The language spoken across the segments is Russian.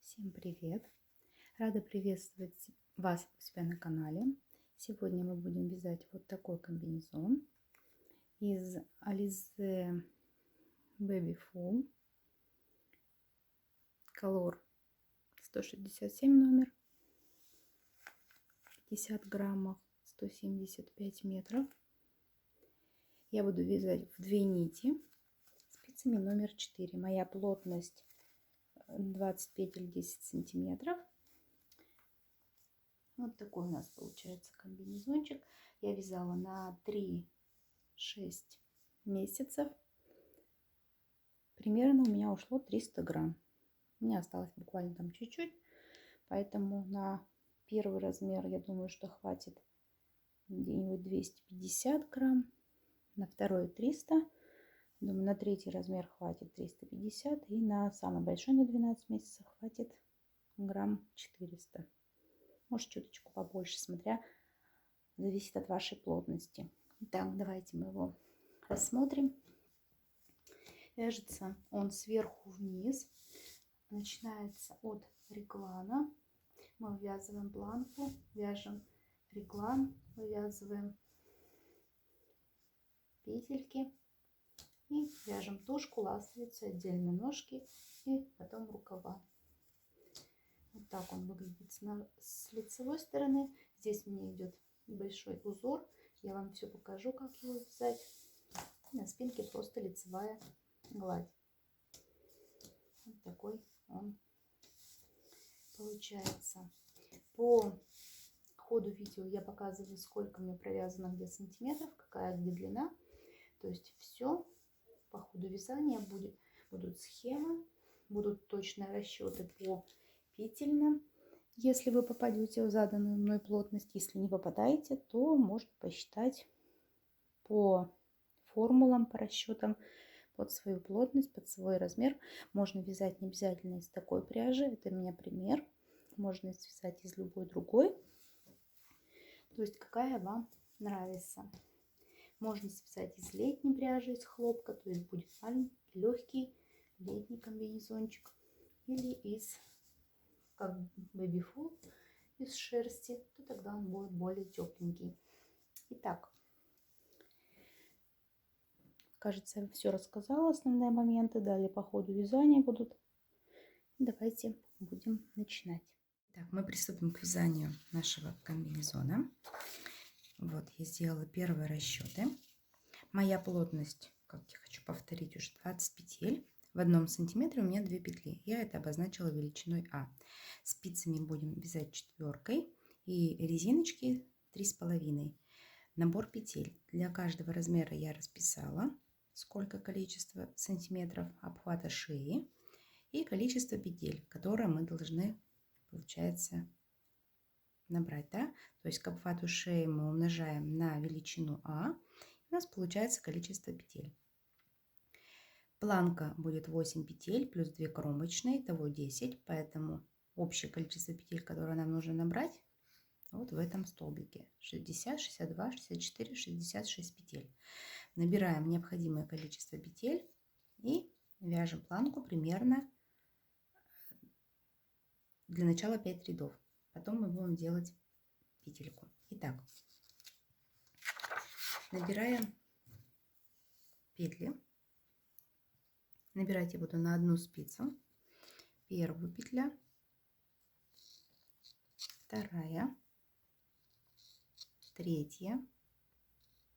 Всем привет! Рада приветствовать вас у себя на канале. Сегодня мы будем вязать вот такой комбинезон из Alize Baby Full Color 167 номер, 50 граммов, 175 метров. Я буду вязать в 2 нити спицами номер 4. Моя плотность 20 петель 10 сантиметров. Вот такой у нас получается комбинезончик. Я вязала на 3-6 месяцев. Примерно у меня ушло 300 грамм. У меня осталось буквально там чуть-чуть. Поэтому на первый размер, я думаю, что хватит где-нибудь 250 грамм. На второй 300. Думаю, на третий размер хватит 350. И на самый большой, на 12 месяцев, хватит грамм 400. Может, чуточку побольше, смотря, зависит от вашей плотности. Итак, давайте мы его рассмотрим. Вяжется он сверху вниз. Начинается от реглана. Мы вывязываем планку, вяжем реглан, вывязываем петельки и вяжем тушку, ластовицу, отдельно ножки и потом рукава. Вот так он выглядит с лицевой стороны. Здесь у меня идет большой узор. Я вам все покажу, как его вязать. На спинке просто лицевая гладь. Вот такой он получается. По ходу видео я показываю, сколько мне провязано, где сантиметров, какая где длина. То есть все по ходу вязания будут схемы, будут точные расчеты по петельным. Если вы попадете в заданную мной плотность, если не попадаете, то можно посчитать по формулам, по расчетам под свою плотность, под свой размер. Можно вязать не обязательно из такой пряжи, это у меня пример. Можно связать из любой другой, то есть какая вам нравится. Можно связать из летней пряжи, из хлопка, то есть будет маленький, легкий летний комбинезончик. Или из, как Baby Full, из шерсти, то тогда он будет более тепленький. Итак, кажется, я все рассказала, основные моменты. Далее по ходу вязания будут. Давайте будем начинать. Так, мы приступим к вязанию нашего комбинезона. Вот, я сделала первые расчеты. Моя плотность, как я хочу повторить, уже 20 петель. В 1 сантиметре у меня 2 петли. Я это обозначила величиной А. Спицами будем вязать 4 и резиночки 3,5. Набор петель. Для каждого размера я расписала, сколько количество сантиметров обхвата шеи и количество петель, которые мы должны, получается, набрать. Да? То есть к обхвату шеи мы умножаем на величину А. У нас получается количество петель. Планка будет 8 петель плюс 2 кромочные, итого 10. Поэтому общее количество петель, которое нам нужно набрать, вот в этом столбике. 60, 62, 64, 66 петель. Набираем необходимое количество петель и вяжем планку примерно для начала 5 рядов. Потом мы будем делать петельку. Итак, набираем петли. Набирать я буду на 1 спицу. Первую петля, вторая, третья,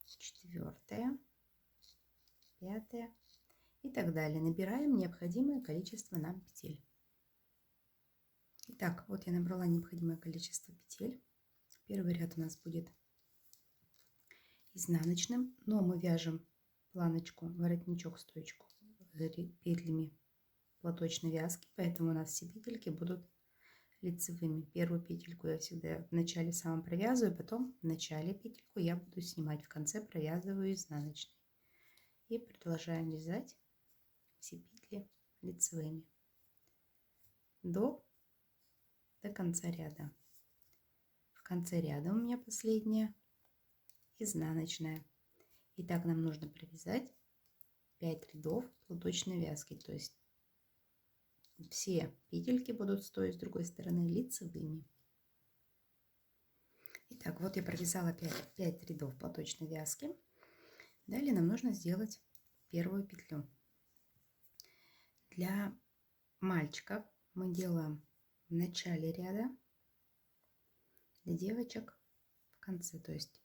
4, 5 и так далее. Набираем необходимое количество нам петель. Итак, вот я набрала необходимое количество петель. Первый ряд у нас будет изнаночным, но мы вяжем планочку, воротничок, стоечку петлями платочной вязки, поэтому у нас все петельки будут лицевыми. Первую петельку я всегда в начале самом провязываю, потом в начале петельку я буду снимать, в конце провязываю изнаночной. И продолжаем вязать все петли лицевыми до конца ряда. В конце ряда у меня последняя изнаночная. И так нам нужно провязать 5 рядов платочной вязки, то есть все петельки будут с той и с другой стороны лицевыми. Итак, вот я провязала 5 рядов платочной вязки. Далее нам нужно сделать первую петлю. Для мальчиков мы делаем в начале ряда, для девочек в конце. То есть,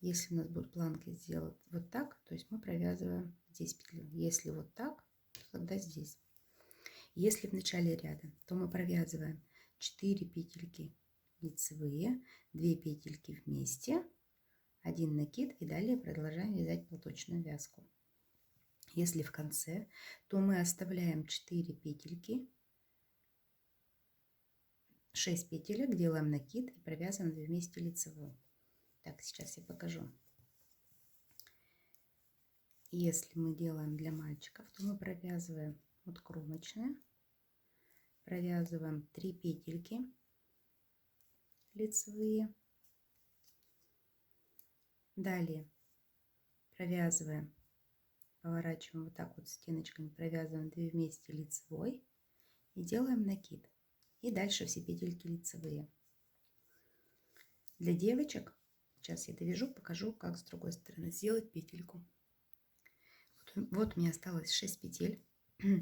если у нас будут планки сделать вот так, то есть мы провязываем здесь петлю. Если вот так, то тогда здесь. Если в начале ряда, то мы провязываем 4 петельки лицевые, 2 петельки вместе, 1 накид и далее продолжаем вязать платочную вязку. Если в конце, то мы оставляем 4 петельки, 6 петелек, делаем накид и провязываем 2 вместе лицевую. Так, сейчас я покажу. Если мы делаем для мальчиков, то мы провязываем вот кромочные, провязываем 3 петельки лицевые, далее провязываем, поворачиваем вот так вот стеночками, провязываем 2 вместе лицевой и делаем накид. И дальше все петельки лицевые. Для девочек, сейчас я довяжу, покажу, как с другой стороны сделать петельку. Вот у меня осталось 6 петель.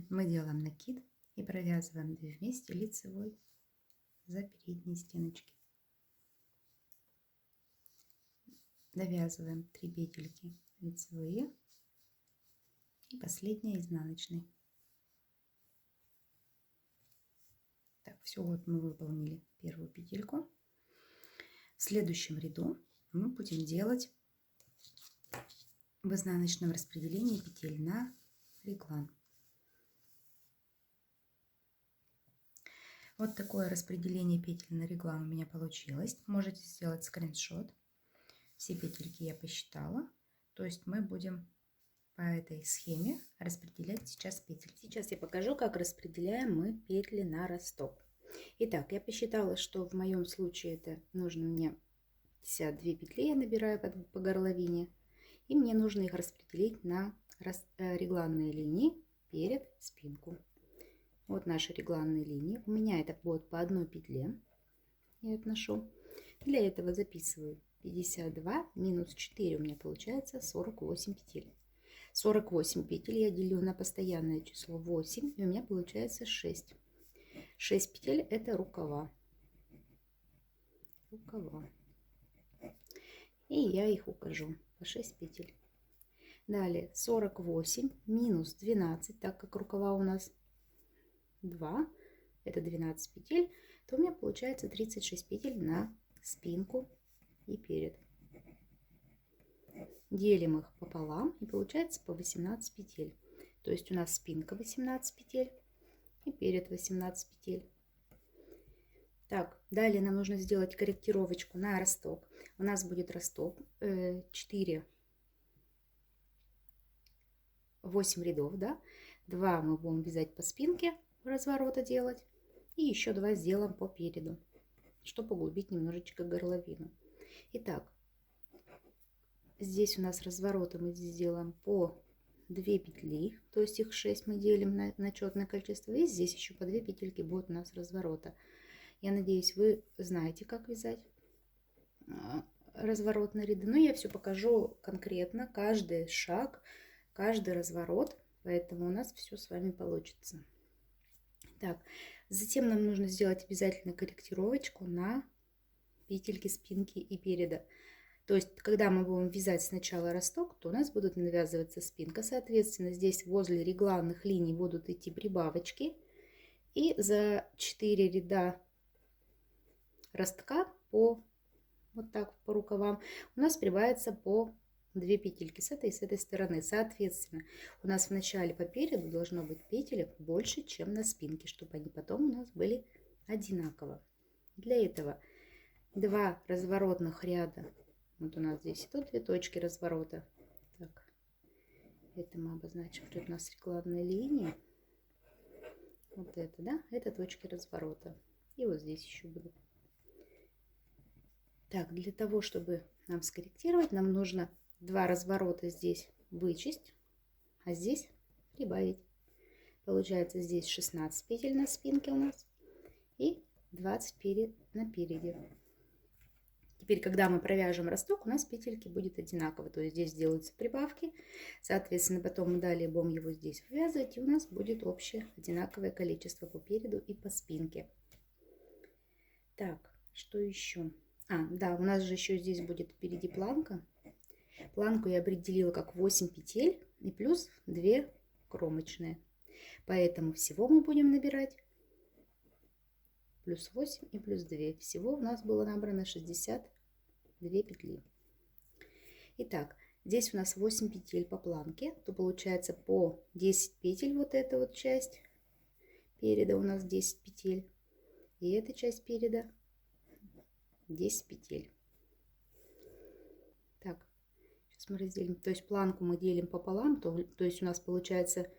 Мы делаем накид и провязываем 2 вместе лицевой за передние стеночки. Довязываем 3 петельки лицевые и последняя изнаночной. Так, все, вот мы выполнили первую петельку. В следующем ряду мы будем делать в изнаночном распределении петель на реглан. Вот такое распределение петель на реглан у меня получилось. Можете сделать скриншот. Все петельки я посчитала. То есть мы будем по этой схеме распределять сейчас петельки. Сейчас я покажу, как распределяем мы петли на росток. Итак, я посчитала, что в моем случае это нужно мне 52 петли, я набираю по горловине. И мне нужно их распределить на регланные линии перед спинку. Вот наши регланные линии. У меня это будет по одной петле. Я отношу. Для этого записываю 52 минус 4. У меня получается 48 петель. 48 петель я делю на постоянное число 8. И у меня получается 6. 6 петель это рукава. Рукава. И я их укажу по 6 петель. Далее 48 минус 12, так как рукава у нас 2, это 12 петель, то у меня получается 36 петель на спинку и перед. Делим их пополам и получается по 18 петель. То есть у нас спинка 18 петель и перед 18 петель. Так, далее нам нужно сделать корректировочку на росток. У нас будет росток 8 рядов, да? 2 мы будем вязать по спинке, разворота делать. И еще 2 сделаем по переду, чтобы углубить немножечко горловину. Итак, здесь у нас разворота мы сделаем по 2 петли, то есть их 6 мы делим на четное количество. И здесь еще по 2 петельки будет у нас разворота. Я надеюсь, вы знаете, как вязать разворотные ряды. Но я все покажу конкретно, каждый шаг, каждый разворот. Поэтому у нас все с вами получится. Так, затем нам нужно сделать обязательно корректировочку на петельки спинки и переда. То есть, когда мы будем вязать сначала росток, то у нас будут навязываться спинка. Соответственно, здесь возле регланных линий будут идти прибавочки. И за 4 ряда ростка по вот так по рукавам у нас прибавится по 2 петельки с этой и с этой стороны. Соответственно, у нас в начале по переду должно быть петелек больше, чем на спинке, чтобы они потом у нас были одинаково. Для этого 2 разворотных ряда. Вот у нас здесь идут 2 точки разворота. Так, это мы обозначим. Тут у нас регланные линии. Вот это, да, это точки разворота. И вот здесь еще будут. Так, для того, чтобы нам скорректировать, нам нужно 2 разворота здесь вычесть, а здесь прибавить. Получается здесь 16 петель на спинке у нас и 20 на переде. Теперь, когда мы провяжем росток, у нас петельки будут одинаковые. То есть здесь делаются прибавки. Соответственно, потом мы далее будем его здесь вывязывать. И у нас будет общее одинаковое количество по переду и по спинке. Так, что еще? Да, у нас же еще здесь будет впереди планка. Планку я определила как 8 петель и плюс 2 кромочные. Поэтому всего мы будем набирать плюс 8 и плюс 2. Всего у нас было набрано 62 петли. Итак, здесь у нас 8 петель по планке, то получается по 10 петель вот эта вот часть переда у нас 10 петель. И эта часть переда 10 петель. Так, сейчас мы разделим. То есть планку мы делим пополам, то есть у нас получается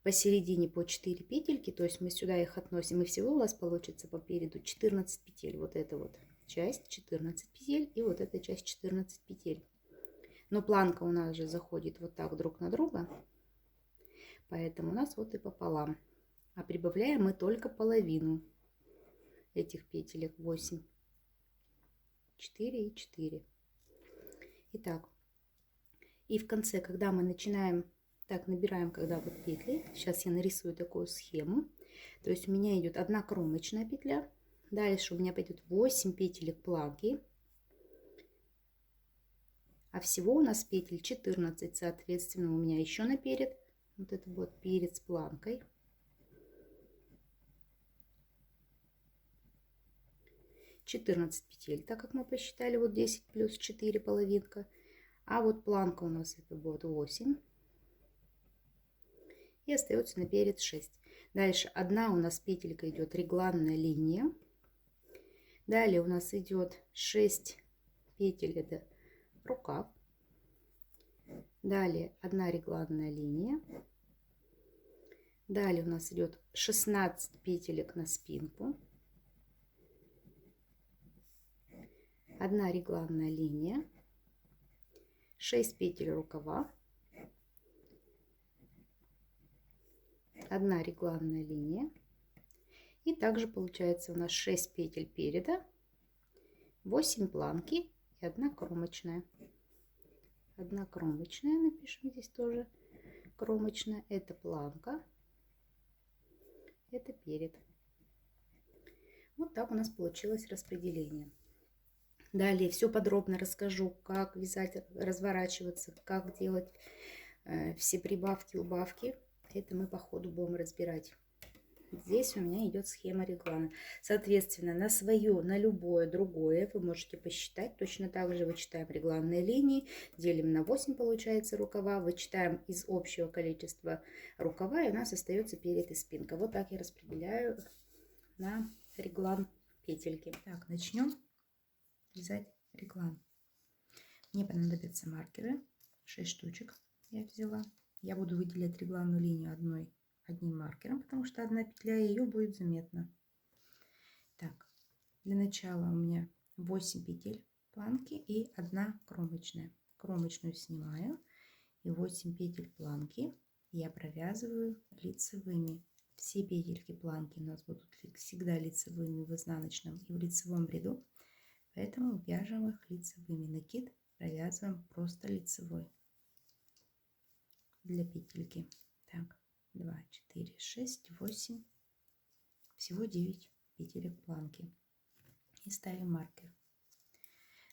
посередине по 4 петельки, то есть мы сюда их относим, и всего у нас получится по переду 14 петель. Вот эта вот часть 14 петель и вот эта часть 14 петель. Но планка у нас же заходит вот так друг на друга, поэтому у нас вот и пополам. А прибавляем мы только половину этих петелек, 8, 4 и 4. Итак, и в конце, когда мы начинаем, так, набираем, когда вот петли, сейчас я нарисую такую схему, то есть у меня идет 1 кромочная петля, дальше у меня пойдет 8 петелек планки, а всего у нас петель 14, соответственно, у меня еще наперед, вот это вот перед с планкой. 14 петель, так как мы посчитали вот 10 плюс 4 половинка. А вот планка у нас это будет 8. И остается наперед 6. Дальше одна у нас петелька идет регланная линия. Далее у нас идет 6 петель, это рукав. Далее 1 регланная линия. Далее у нас идет 16 петелек на спинку. 1 регланная линия. 6 петель рукава. 1 регланная линия. И также получается у нас 6 петель переда, 8 планки и 1 кромочная. 1 кромочная, напишем здесь тоже кромочная, это планка, это перед. Вот так у нас получилось распределение. Далее все подробно расскажу, как вязать, разворачиваться, как делать все прибавки, убавки. Это мы по ходу будем разбирать. Здесь у меня идет схема реглана. Соответственно, на свое, на любое другое вы можете посчитать. Точно так же вычитаем регланные линии, делим на 8, получается рукава, вычитаем из общего количества рукава, и у нас остается перед и спинка. Вот так я распределяю на реглан петельки. Так, начнем вязать реглан. Мне понадобятся маркеры, 6 штучек я взяла. Я буду выделять регланную линию одним маркером, потому что 1 петля, и ее будет заметно. Так, для начала у меня 8 петель планки и 1 кромочная. Кромочную снимаю, и 8 петель планки я провязываю лицевыми. Все петельки планки у нас будут всегда лицевыми в изнаночном и в лицевом ряду, поэтому вяжем их лицевыми. Накид провязываем просто лицевой для петельки. Так, 2, 4, 6, 8, всего 9 петелек планки. И ставим маркер.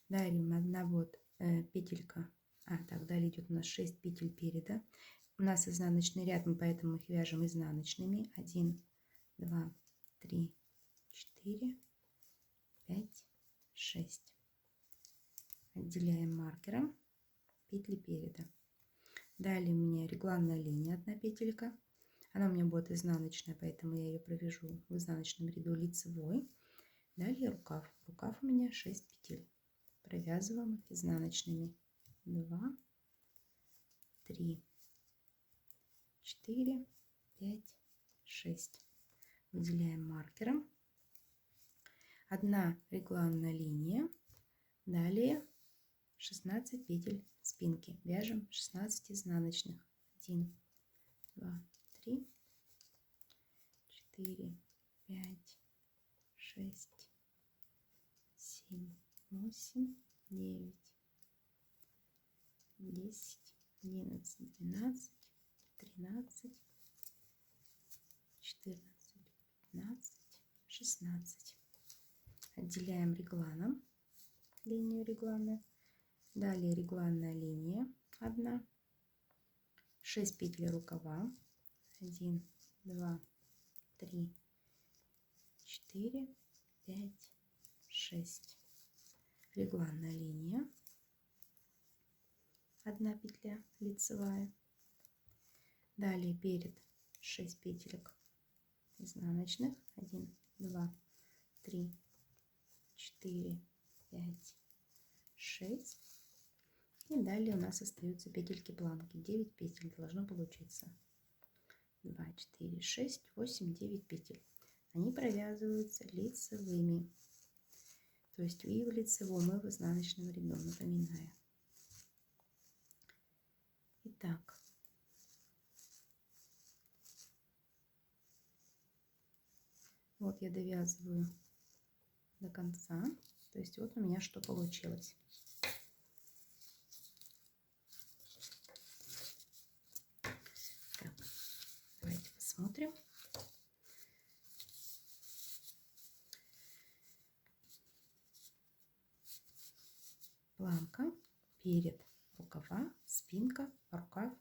Далее одна вот петелька. Так, далее идет у нас 6 петель переда. У нас изнаночный ряд, мы поэтому их вяжем изнаночными. 1, 2, 3, 4, 5, 6. Отделяем маркером петли переда. Далее у меня регланная линия, 1 петелька. Она у меня будет изнаночная, поэтому я ее провяжу в изнаночном ряду лицевой. Далее рукав. Рукав у меня 6 петель. Провязываем их изнаночными. 2, 3, 4, 5, 6. Выделяем маркером. 1 регланная линия. Далее 16 петель спинки. Вяжем 16 изнаночных. 1, 2, 3, 4, 5, 6, 7, 8, 9, 10, 11, 12, 13, 14, 15, 16. Отделяем регланом, линию реглана. Далее регланная линия 1, 6 петель рукава, 1, 2, 3, 4, 5, 6. Регланная линия, 1 петля лицевая. Далее перед 6 петелек изнаночных, 1, 2, 3, 4, 5, 6. И далее у нас остаются петельки планки. 9 петель должно получиться. 2, 4, 6, 8, 9 петель. Они провязываются лицевыми. То есть и в лицевом, и в изнаночном ряду, напоминаю. Итак. Вот я довязываю до конца. То есть вот у меня что получилось. Так, давайте посмотрим. Планка, перед, рукава, спинка, рукав,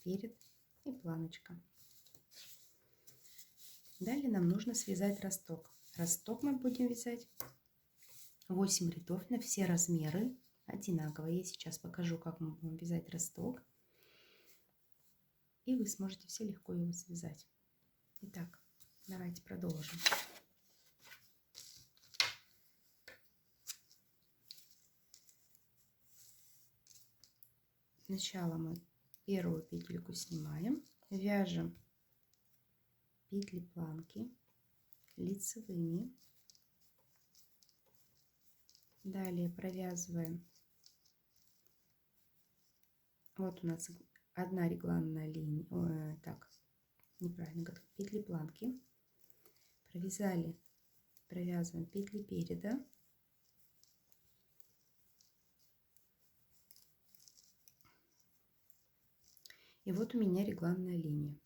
перед и планочка. Далее нам нужно связать росток. Росток мы будем вязать 8 рядов на все размеры одинаково. Я сейчас покажу, как мы будем вязать росток. И вы сможете все легко его связать. Итак, давайте продолжим. Сначала мы первую петельку снимаем, вяжем петли планки лицевыми. Далее провязываем. Вот у нас одна регланная линия. Так, неправильно, петли планки. Провязали, провязываем петли переда. И вот у меня регланная линия.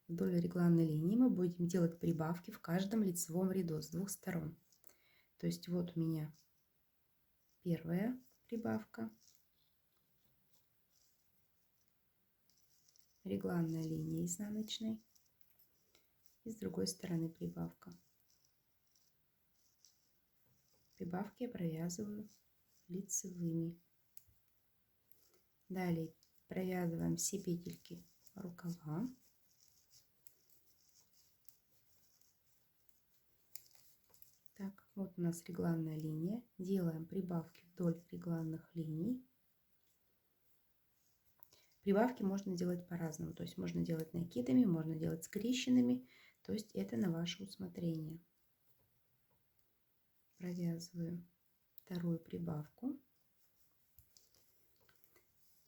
Вдоль регланной линии мы будем делать прибавки в каждом лицевом ряду с двух сторон. То есть вот у меня первая прибавка, регланная линия изнаночной, и с другой стороны прибавка. Прибавки я провязываю лицевыми. Далее провязываем все петельки рукава. Так, вот у нас регланная линия. Делаем прибавки вдоль регланных линий. Прибавки можно делать по-разному. То есть можно делать накидами, можно делать скрещенными. То есть это на ваше усмотрение. Провязываю вторую прибавку.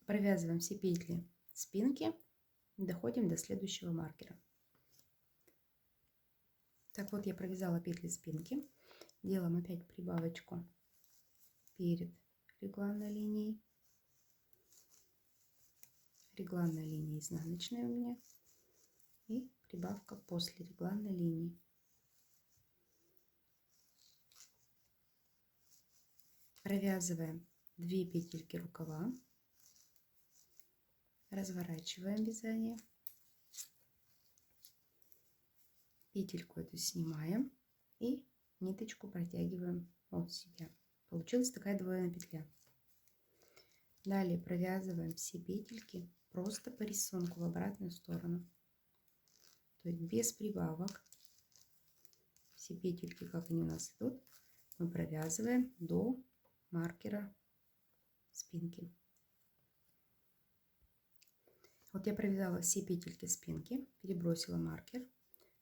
Провязываем все петли спинки. Доходим до следующего маркера. Так вот, я провязала петли спинки. Делаем опять прибавочку перед регланной линией. Регланная линия изнаночная у меня. И прибавка после регланной линии. Провязываем 2 петельки рукава. Разворачиваем вязание. Петельку эту снимаем и ниточку протягиваем от себя. Получилась такая двойная петля. Далее провязываем все петельки просто по рисунку в обратную сторону. То есть без прибавок. Все петельки, как они у нас идут, мы провязываем до маркера спинки. Вот я провязала все петельки спинки, перебросила маркер.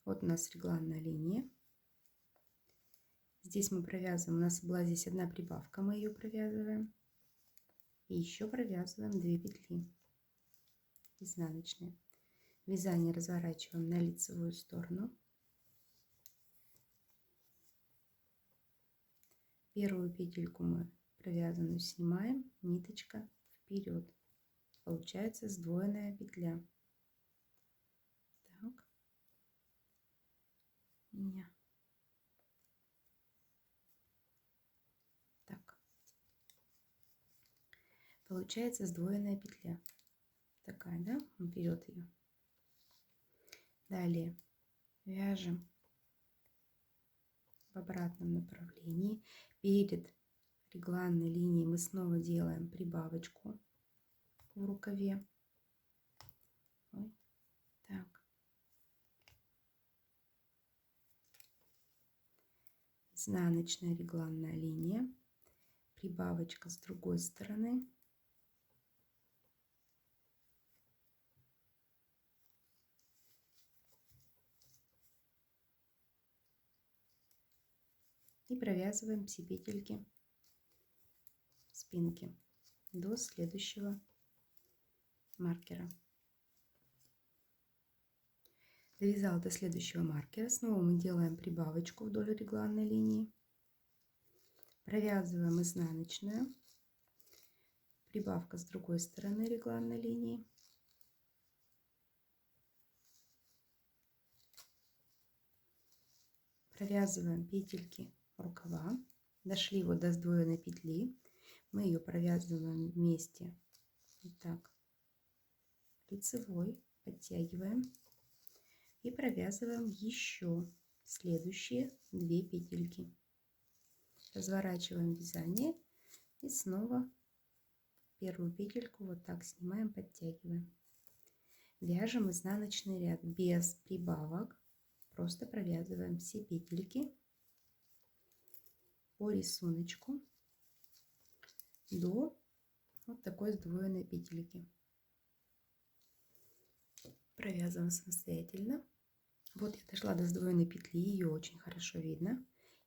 Вот у нас регланная линия. Здесь мы провязываем, у нас была здесь одна прибавка, мы ее провязываем. И еще провязываем 2 петли изнаночные. Вязание разворачиваем на лицевую сторону. Первую петельку мы провязанную снимаем, ниточка вперед. Получается сдвоенная петля. Так. Так. Получается сдвоенная петля. Такая, да? Вперед ее. Далее вяжем в обратном направлении. Перед регланной линией мы снова делаем прибавочку в рукаве. Ой. Так. Изнаночная регланная линия. Прибавочка с другой стороны. И провязываем все петельки спинки до следующего маркера. Довязала до следующего маркера. Снова мы делаем прибавочку вдоль регланной линии. Провязываем изнаночную. Прибавка с другой стороны регланной линии. Провязываем петельки рукава. Дошли вот до сдвоенной петли. Мы ее провязываем вместе. Вот так. Лицевой. Подтягиваем. И провязываем еще следующие 2 петельки. Разворачиваем вязание. И снова первую петельку вот так снимаем, подтягиваем. Вяжем изнаночный ряд без прибавок. Просто провязываем все петельки по рисунку до вот такой сдвоенной петельки. Провязываем самостоятельно. Вот я дошла до сдвоенной петли, ее очень хорошо видно.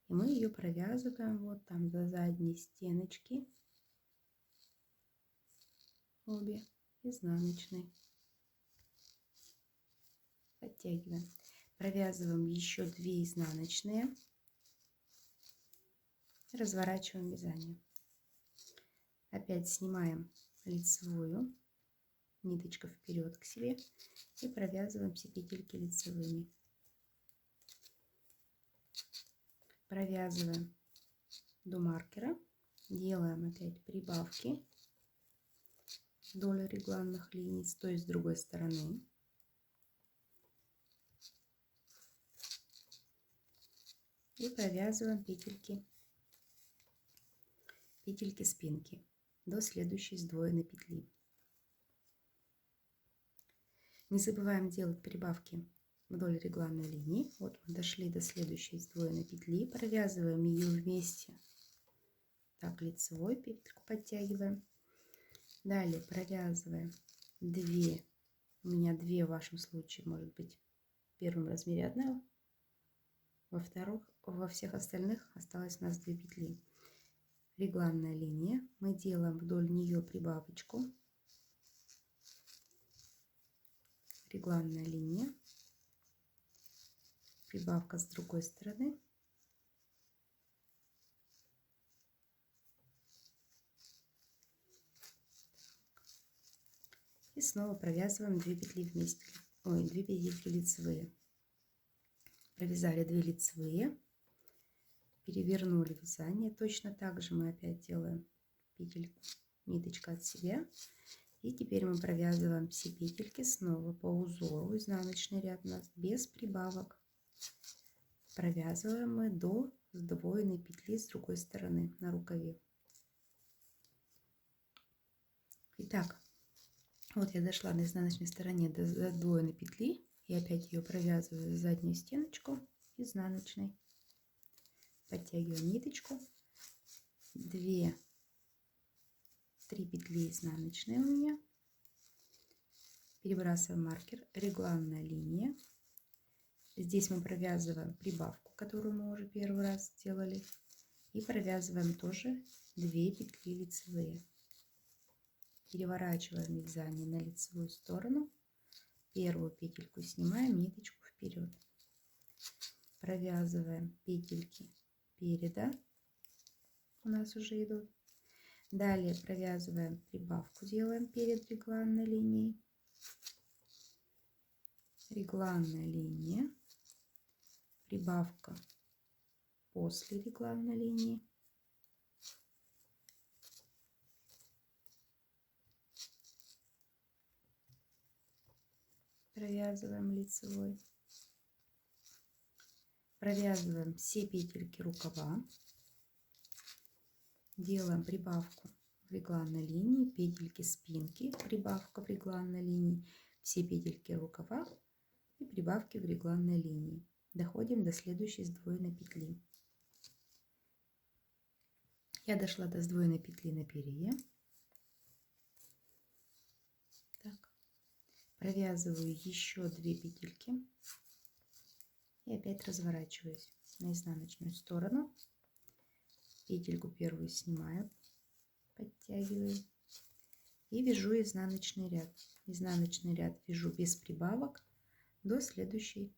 И мы ее провязываем вот там за задние стеночки. Обе изнаночной. Подтягиваем. Провязываем еще 2 изнаночные. Разворачиваем вязание. Опять снимаем лицевую. Ниточка вперед к себе. И провязываем все петельки лицевыми. Провязываем до маркера. Делаем опять прибавки вдоль регланных линий с той и с другой стороны. И провязываем петельки спинки до следующей сдвоенной петли. Не забываем делать прибавки вдоль регланной линии. Вот мы дошли до следующей сдвоенной петли, провязываем ее вместе. Так, лицевой петельку подтягиваем. Далее провязываем 2, у меня 2 в вашем случае, может быть, в первом размере 1, во всех остальных осталось у нас 2 петли. Регланная линия, мы делаем вдоль нее прибавочку. Регланная линия, прибавка с другой стороны. И снова провязываем 2 петли вместе. 2 петельки лицевые. Провязали 2 лицевые. Перевернули вязание. Точно так же мы опять делаем петельку, ниточка от себя. И теперь мы провязываем все петельки снова по узору. Изнаночный ряд у нас без прибавок. Провязываем мы до сдвоенной петли с другой стороны на рукаве. Итак, вот я дошла на изнаночной стороне до сдвоенной петли. И опять ее провязываю в заднюю стеночку изнаночной. Подтягиваем ниточку. 3 петли изнаночные у меня. Перебрасываем маркер. Регланная линия. Здесь мы провязываем прибавку, которую мы уже первый раз сделали. И провязываем тоже 2 петли лицевые. Переворачиваем вязание на лицевую сторону. Первую петельку снимаем, ниточку вперед. Провязываем петельки переда. у нас уже идут. Далее провязываем прибавку, делаем перед регланной линией. Регланная линия, прибавка после регланной линии. Провязываем лицевой. Провязываем все петельки рукава. Делаем прибавку в регланной линии, петельки спинки, прибавка в регланной линии, все петельки рукава и прибавки в регланной линии. Доходим до следующей сдвоенной петли. Я дошла до сдвоенной петли на перье. Так. Провязываю еще 2 петельки и опять разворачиваюсь на изнаночную сторону. Петельку первую снимаю, подтягиваю и вяжу изнаночный ряд. Изнаночный ряд вяжу без прибавок до следующей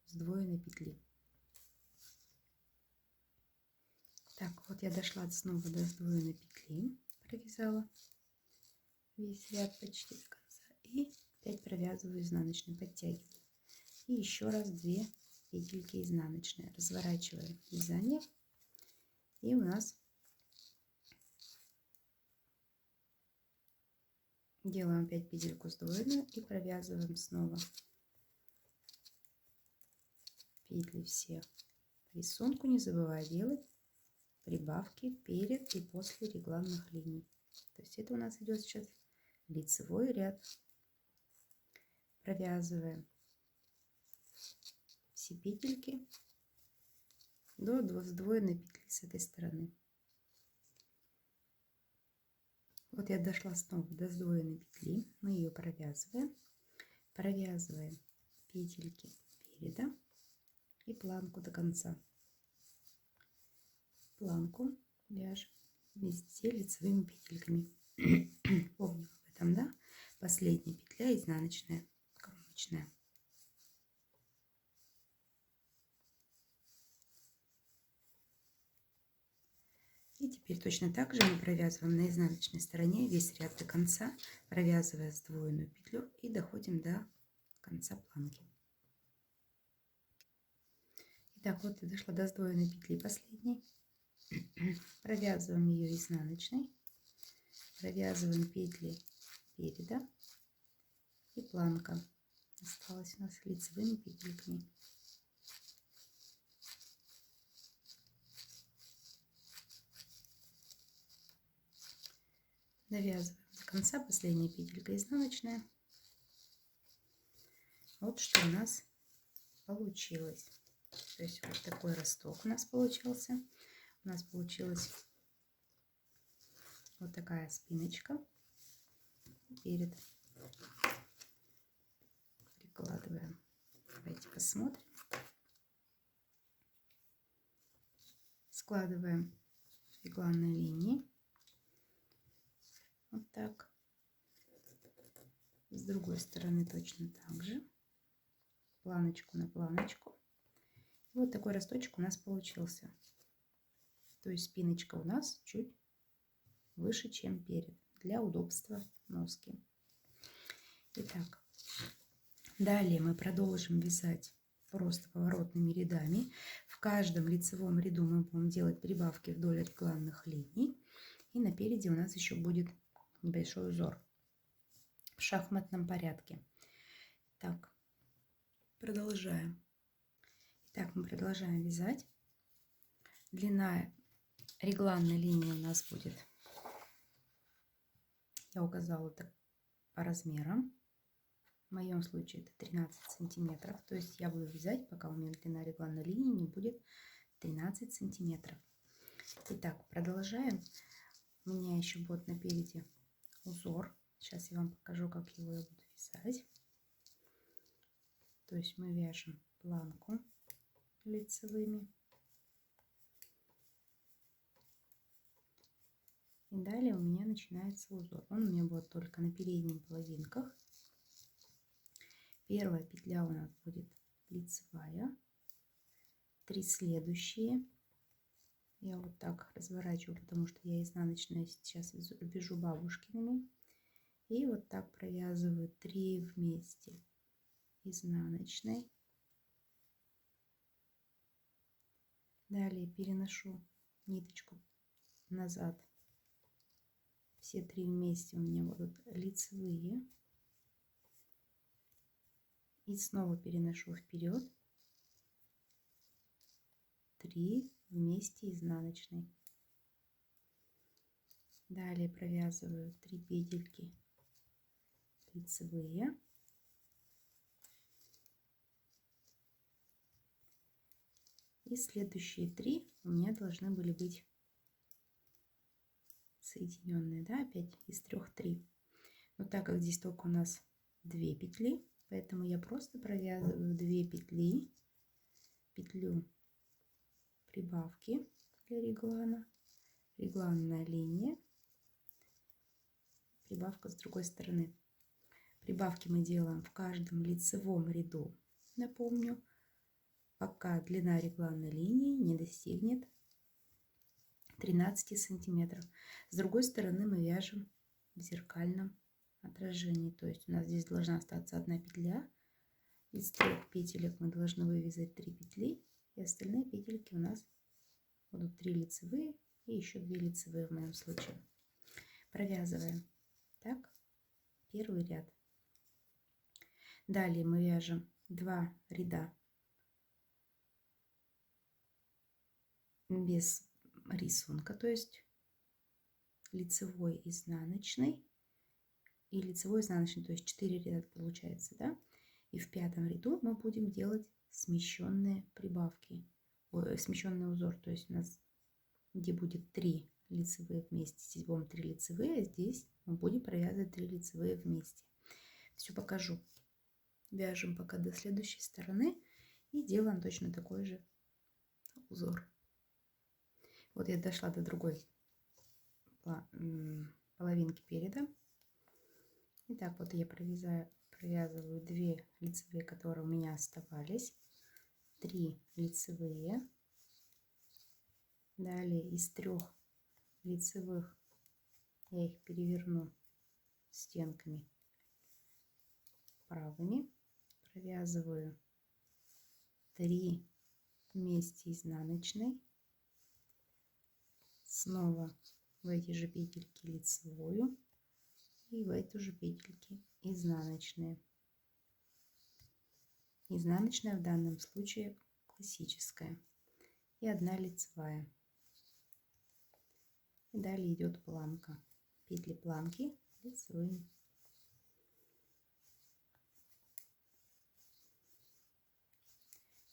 сдвоенной петли. Так, вот я дошла снова до сдвоенной петли, провязала весь ряд почти до конца и опять провязываю изнаночный, подтягиваю. И еще раз 2 петельки изнаночные, разворачиваем вязание, и у нас делаем опять петельку сдвоенную и провязываем снова петли все по рисунку, не забывая делать прибавки перед и после регланных линий. То есть это у нас идет сейчас лицевой ряд. Провязываем все петельки до сдвоенной петли с этой стороны. Вот я дошла снова до сдвоенной петли, мы ее провязываем. Провязываем петельки переда и планку до конца. Планку вяжем везде лицевыми петельками. Помним об этом, да? Последняя петля изнаночная, кромочная. И теперь точно так же мы провязываем на изнаночной стороне весь ряд до конца, провязывая сдвоенную петлю, и доходим до конца планки. Итак, вот я дошла до сдвоенной петли последней. Провязываем ее изнаночной, провязываем петли переда и планка осталась у нас лицевыми петельками. Довязываем до конца, последняя петелька изнаночная. Вот что у нас получилось. То есть вот такой росток у нас получился. У нас получилась вот такая спиночка. Перед прикладываем. Давайте посмотрим. Складываем регланные линии. Вот так. С другой стороны точно так же. Планочку на планочку. И вот такой росточек у нас получился. То есть спиночка у нас чуть выше, чем перед, для удобства носки. Итак, далее мы продолжим вязать просто поворотными рядами. В каждом лицевом ряду мы будем делать прибавки вдоль регланных линий. И напереди у нас еще будет небольшой узор в шахматном порядке. Так, продолжаем. Итак, мы продолжаем вязать. Длина регланной линии у нас будет, я указала это по размерам. В моем случае это 13 сантиметров. То есть я буду вязать, пока у меня длина регланной линии не будет 13 сантиметров. Итак, продолжаем. У меня еще будет напереди узор. Сейчас я вам покажу, как его я буду вязать. То есть мы вяжем планку лицевыми. И далее у меня начинается узор. Он у меня будет только на передних половинках. Первая петля у нас будет лицевая. 3 следующие. Я вот так разворачиваю, потому что я изнаночные сейчас вяжу бабушкиными. И вот так провязываю 3 вместе изнаночной. Далее переношу ниточку назад. Все 3 вместе у меня будут лицевые. И снова переношу вперед. 3 вместе изнаночной. Далее провязываю 3 петельки лицевые. И следующие 3 у меня должны были быть соединенные, да, опять из 3 3. Но так как здесь только у нас 2 петли, поэтому я просто провязываю 2 петли, петлю прибавки для реглана, регланная линия, прибавка с другой стороны. Прибавки мы делаем в каждом лицевом ряду, напомню, пока длина регланной линии не достигнет 13 сантиметров. С другой стороны мы вяжем в зеркальном отражении, то есть у нас здесь должна остаться одна петля. Из 3 петелек мы должны вывязать 3 петли, и остальные петельки у нас будут 3 лицевые и еще 2 лицевые в моем случае. Провязываем так первый ряд. Далее мы вяжем 2 ряда без рисунка, то есть лицевой, изнаночный и лицевой, изнаночный, то есть 4 ряда получается, да? И в 5-м ряду мы будем делать смещенные прибавки, смещенный узор, то есть у нас где будет 3 лицевые вместе, здесь будем 3 лицевые, а здесь мы будем провязывать 3 лицевые вместе. Все покажу. Вяжем пока до следующей стороны и делаем точно такой же узор. Вот я дошла до другой половинки переда. Итак, вот я провязываю 2 лицевые, которые у меня оставались, 3 лицевые. Далее из 3 лицевых я их переверну стенками правыми, провязываю 3 вместе изнаночной, снова в эти же петельки лицевую и в эту же петельки изнаночные. Изнаночная в данном случае классическая и 1 лицевая. И далее идет планка, петли планки лицевые.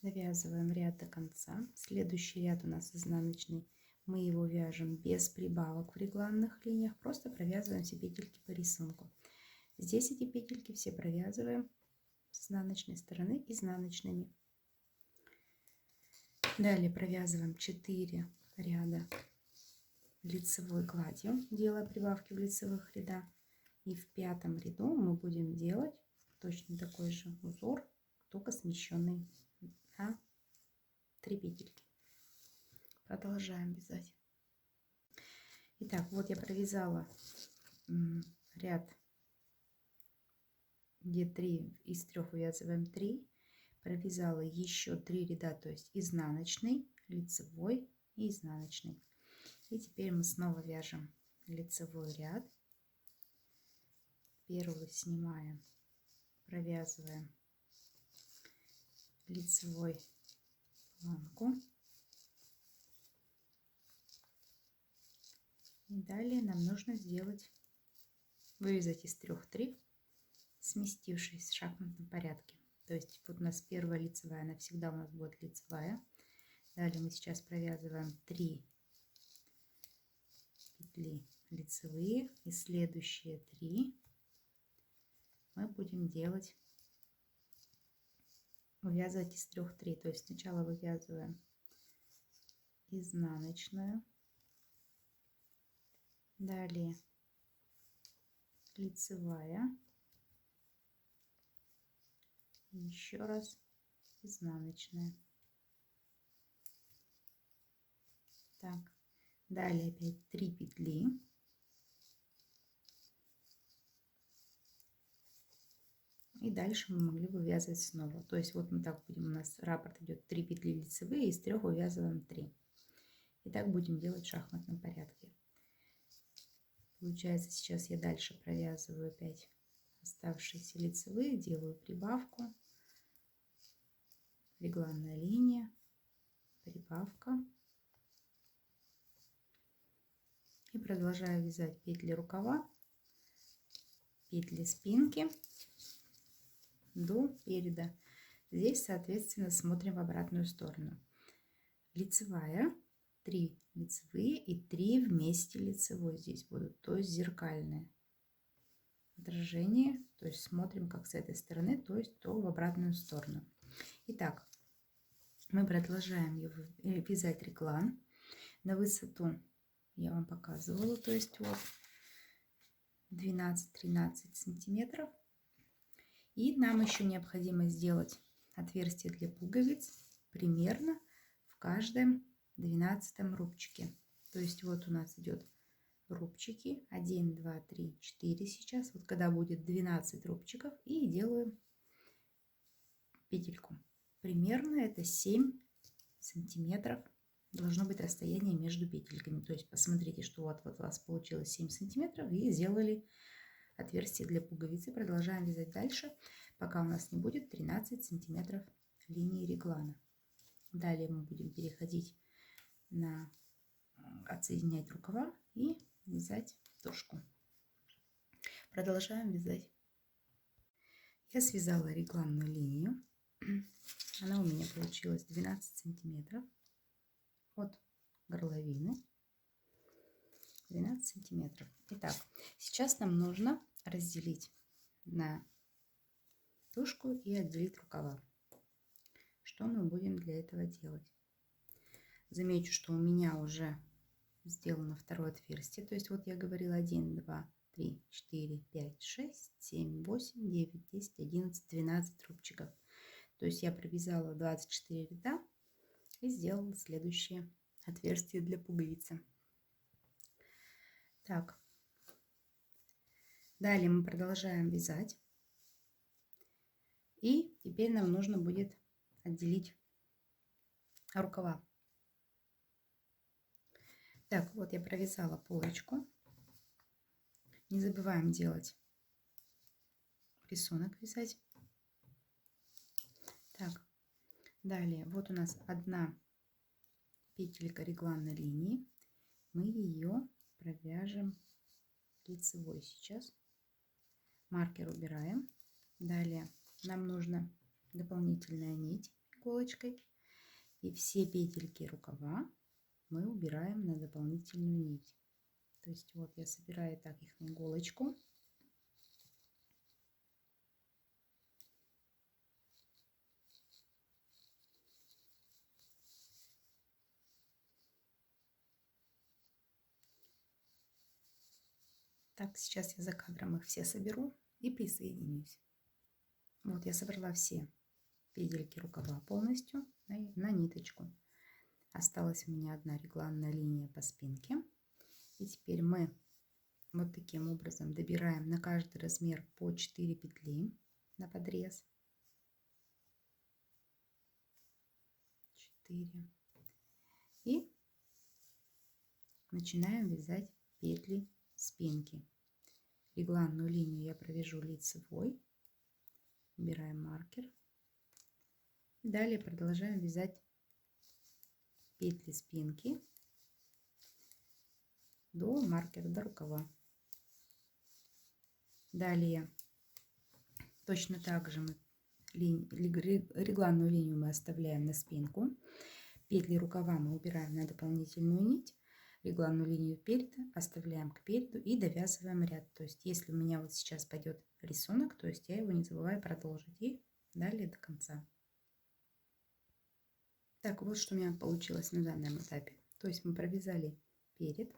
Довязываем ряд до конца. Следующий ряд у нас изнаночный. Мы его вяжем без прибавок в регланных линиях, просто провязываем все петельки по рисунку. Здесь эти петельки все провязываем с изнаночной стороны изнаночными. Далее провязываем 4 ряда лицевой гладью, делая прибавки в лицевых рядах. И в 5-м ряду мы будем делать точно такой же узор, только смещенный на 3 петельки. Продолжаем вязать. Итак, вот я провязала ряд, где 3 из 3 вывязываем 3. Провязала еще 3 ряда, то есть изнаночный, лицевой и изнаночный. И теперь мы снова вяжем лицевой ряд. Первый снимаем, провязываем лицевой планку. И далее нам нужно вывязать из 3 3, сместившись в шахматном порядке. То есть вот у нас первая лицевая, она всегда у нас будет лицевая. Далее мы сейчас провязываем 3 петли лицевые, и следующие 3 мы будем вывязывать из 3 3. То есть сначала вывязываем изнаночную, далее лицевая, и еще раз изнаночная. Так, далее опять 3 петли. И дальше мы могли бы вязать снова. То есть вот мы так будем, у нас раппорт идет 3 петли лицевые, из 3 вывязываем 3. И так будем делать в шахматном порядке. Получается, сейчас я дальше провязываю опять оставшиеся лицевые, делаю прибавку, регланная линия, прибавка. И продолжаю вязать петли рукава, петли спинки до переда. Здесь, соответственно, смотрим в обратную сторону. Лицевая, 3 лицевые и 3 вместе лицевой здесь будут, то есть зеркальные. Отражение, то есть смотрим как с этой стороны, то есть то в обратную сторону. Итак, мы продолжаем вязать реглан на высоту, я вам показывала, то есть вот 12-13 сантиметров. И нам еще необходимо сделать отверстие для пуговиц примерно в каждом 12 рубчике. То есть вот у нас идет рубчики 1, 2, 3, 4 сейчас. Вот когда будет 12 рубчиков, и делаю петельку. Примерно это 7 сантиметров должно быть расстояние между петельками. То есть посмотрите, что вот у вас получилось 7 сантиметров и сделали отверстие для пуговицы. Продолжаем вязать дальше, пока у нас не будет 13 сантиметров линии реглана. Далее мы будем переходить на отсоединять рукава и вязать тушку. Продолжаем вязать. Я связала регланную линию. Она у меня получилась 12 сантиметров от горловины. 12 сантиметров. Итак, сейчас нам нужно разделить на тушку и отделить рукава. Что мы будем для этого делать? Замечу, что у меня уже сделано второе отверстие. То есть вот я говорила 1, 2, 3, 4, 5, 6, 7, 8, 9, 10, 11, 12 рубчиков. То есть я провязала 24 ряда и сделала следующее отверстие для пуговицы. Так, далее мы продолжаем вязать. И теперь нам нужно будет отделить рукава. Так, вот я провязала полочку. Не забываем делать рисунок, вязать. Так, далее вот у нас одна петелька регланной линии. Мы ее провяжем лицевой сейчас. Маркер убираем. Далее нам нужно дополнительная нить иголочкой. И все петельки рукава мы убираем на дополнительную нить. То есть вот я собираю так их на иголочку. Так, сейчас я за кадром их все соберу и присоединюсь. Вот я собрала все петельки рукава полностью на ниточку. Осталась у меня одна регланная линия по спинке. И теперь мы вот таким образом добираем на каждый размер по 4 петли на подрез. 4. И начинаем вязать петли спинки. Регланную линию я провяжу лицевой. Убираем маркер. Далее продолжаем вязать петли спинки до маркера, до рукава. Далее точно так же мы регланную линию мы оставляем на спинку. Петли рукава мы убираем на дополнительную нить. Регланную линию переда оставляем к переду и довязываем ряд. То есть если у меня вот сейчас пойдет рисунок, то есть я его не забываю продолжить и далее до конца. Так, вот что у меня получилось на данном этапе. То есть мы провязали перед,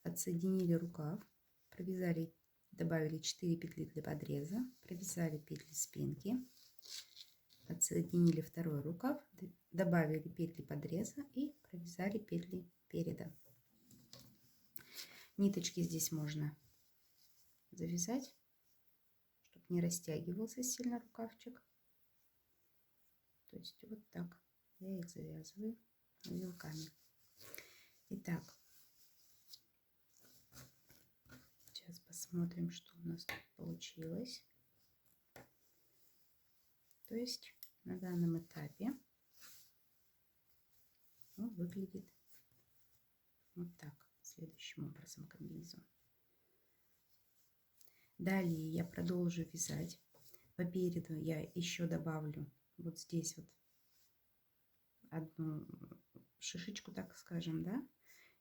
отсоединили рукав, провязали, добавили 4 петли для подреза, провязали петли спинки, отсоединили второй рукав, добавили петли подреза и провязали петли переда. Ниточки здесь можно завязать, чтобы не растягивался сильно рукавчик. То есть вот так я их завязываю узелками. Итак, сейчас посмотрим, что у нас тут получилось. То есть на данном этапе он выглядит вот так, следующим образом комбинезон. Далее я продолжу вязать. По переду я еще добавлю вот здесь вот одну шишечку, так скажем, да.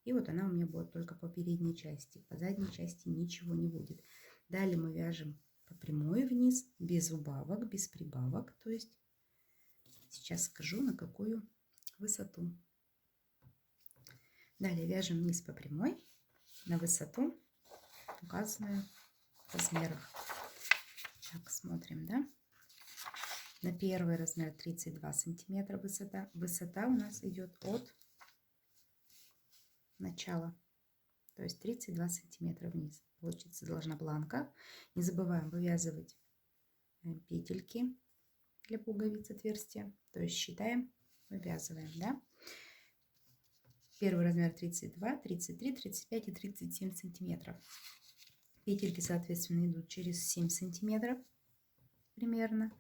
И вот она у меня будет только по передней части. По задней части ничего не будет. Далее мы вяжем по прямой вниз, без убавок, без прибавок. То есть сейчас скажу, на какую высоту. Далее вяжем вниз по прямой на высоту, указанную в размерах. Так, смотрим, да? На первый размер 32 сантиметра высота. Высота у нас идет от начала, то есть 32 сантиметра вниз. Получится должна планка. Не забываем вывязывать петельки для пуговиц отверстия. То есть считаем, вывязываем, да? Первый размер 32, 33, 35 и 37 сантиметров. Петельки, соответственно, идут через 7 сантиметров примерно.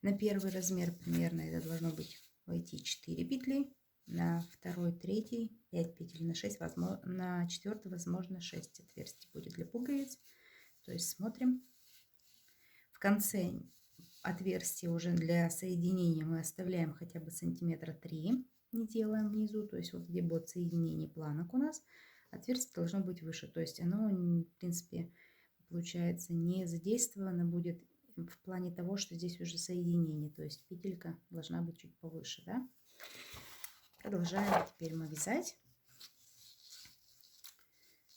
На первый размер примерно это должно быть войти 4 петли. На второй, третий 5 петель. На 6, возможно, на четвертый, возможно, 6 отверстий будет для пуговиц. То есть смотрим. В конце отверстия уже для соединения мы оставляем хотя бы сантиметра 3. Не делаем внизу. То есть вот где будет соединение планок у нас, отверстие должно быть выше. То есть оно, в принципе, получается, не задействовано будет в плане того, что здесь уже соединение. То есть петелька должна быть чуть повыше, да? Продолжаем теперь мы вязать.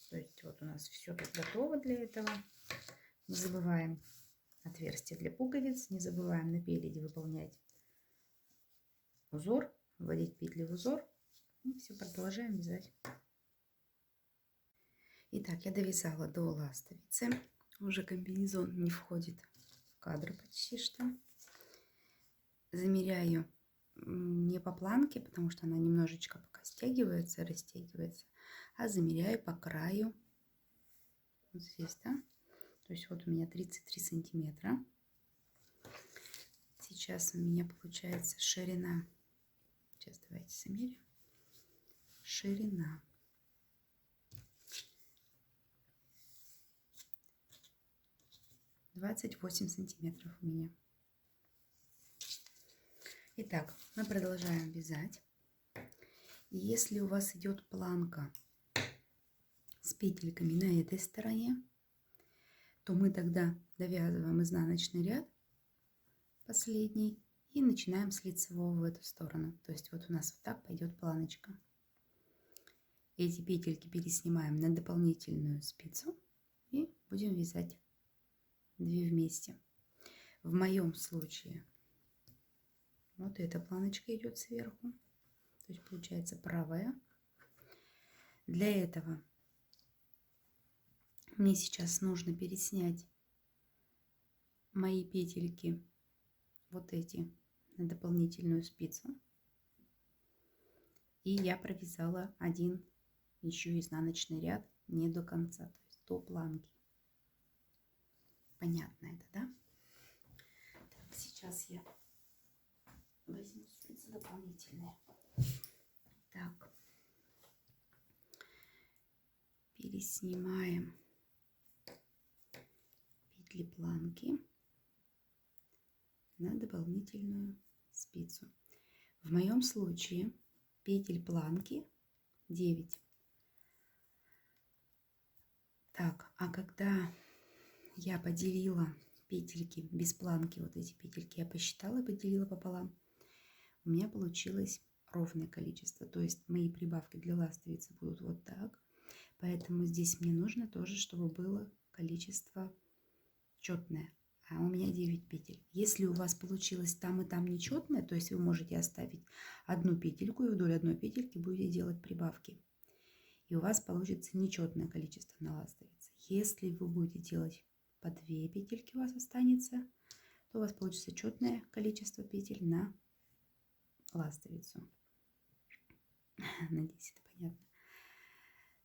То есть вот у нас все тут готово для этого. Не забываем отверстие для пуговиц. Не забываем на переде выполнять узор, вводить петли в узор. И все, продолжаем вязать. Итак, я довязала до ластовицы. Уже комбинезон не входит в кадр почти что. Замеряю не по планке, потому что она немножечко пока стягивается, растягивается, а замеряю по краю. Вот здесь, да? То есть вот у меня 33 сантиметра. Сейчас у меня получается ширина. Сейчас давайте замерим. Ширина. — 28 сантиметров у меня. Итак, мы продолжаем вязать. И если у вас идет планка с петельками на этой стороне, то мы тогда довязываем изнаночный ряд последний и начинаем с лицевого в эту сторону. То есть вот у нас вот так пойдет планочка. Эти петельки переснимаем на дополнительную спицу и будем вязать 2 вместе. В моем случае вот эта планочка идет сверху, то есть получается правая. Для этого мне сейчас нужно переснять мои петельки, вот эти, на дополнительную спицу. И я провязала один еще изнаночный ряд не до конца, то есть до планки. Понятно это, да? Так, сейчас я возьму спицы дополнительные. Так, переснимаем петли планки на дополнительную спицу. В моем случае петель планки 9. Так, а когда я поделила петельки без планки, вот эти петельки я посчитала и поделила пополам, у меня получилось ровное количество. То есть мои прибавки для ластовицы будут вот так. Поэтому здесь мне нужно тоже, чтобы было количество четное. а у меня 9 петель. Если у вас получилось там и там нечетное, то есть вы можете оставить одну петельку и вдоль одной петельки будете делать прибавки. И у вас получится нечетное количество на ластовице. Если вы будете делать по 2 петельки, у вас останется, то у вас получится четное количество петель на ластовицу. Надеюсь, это понятно.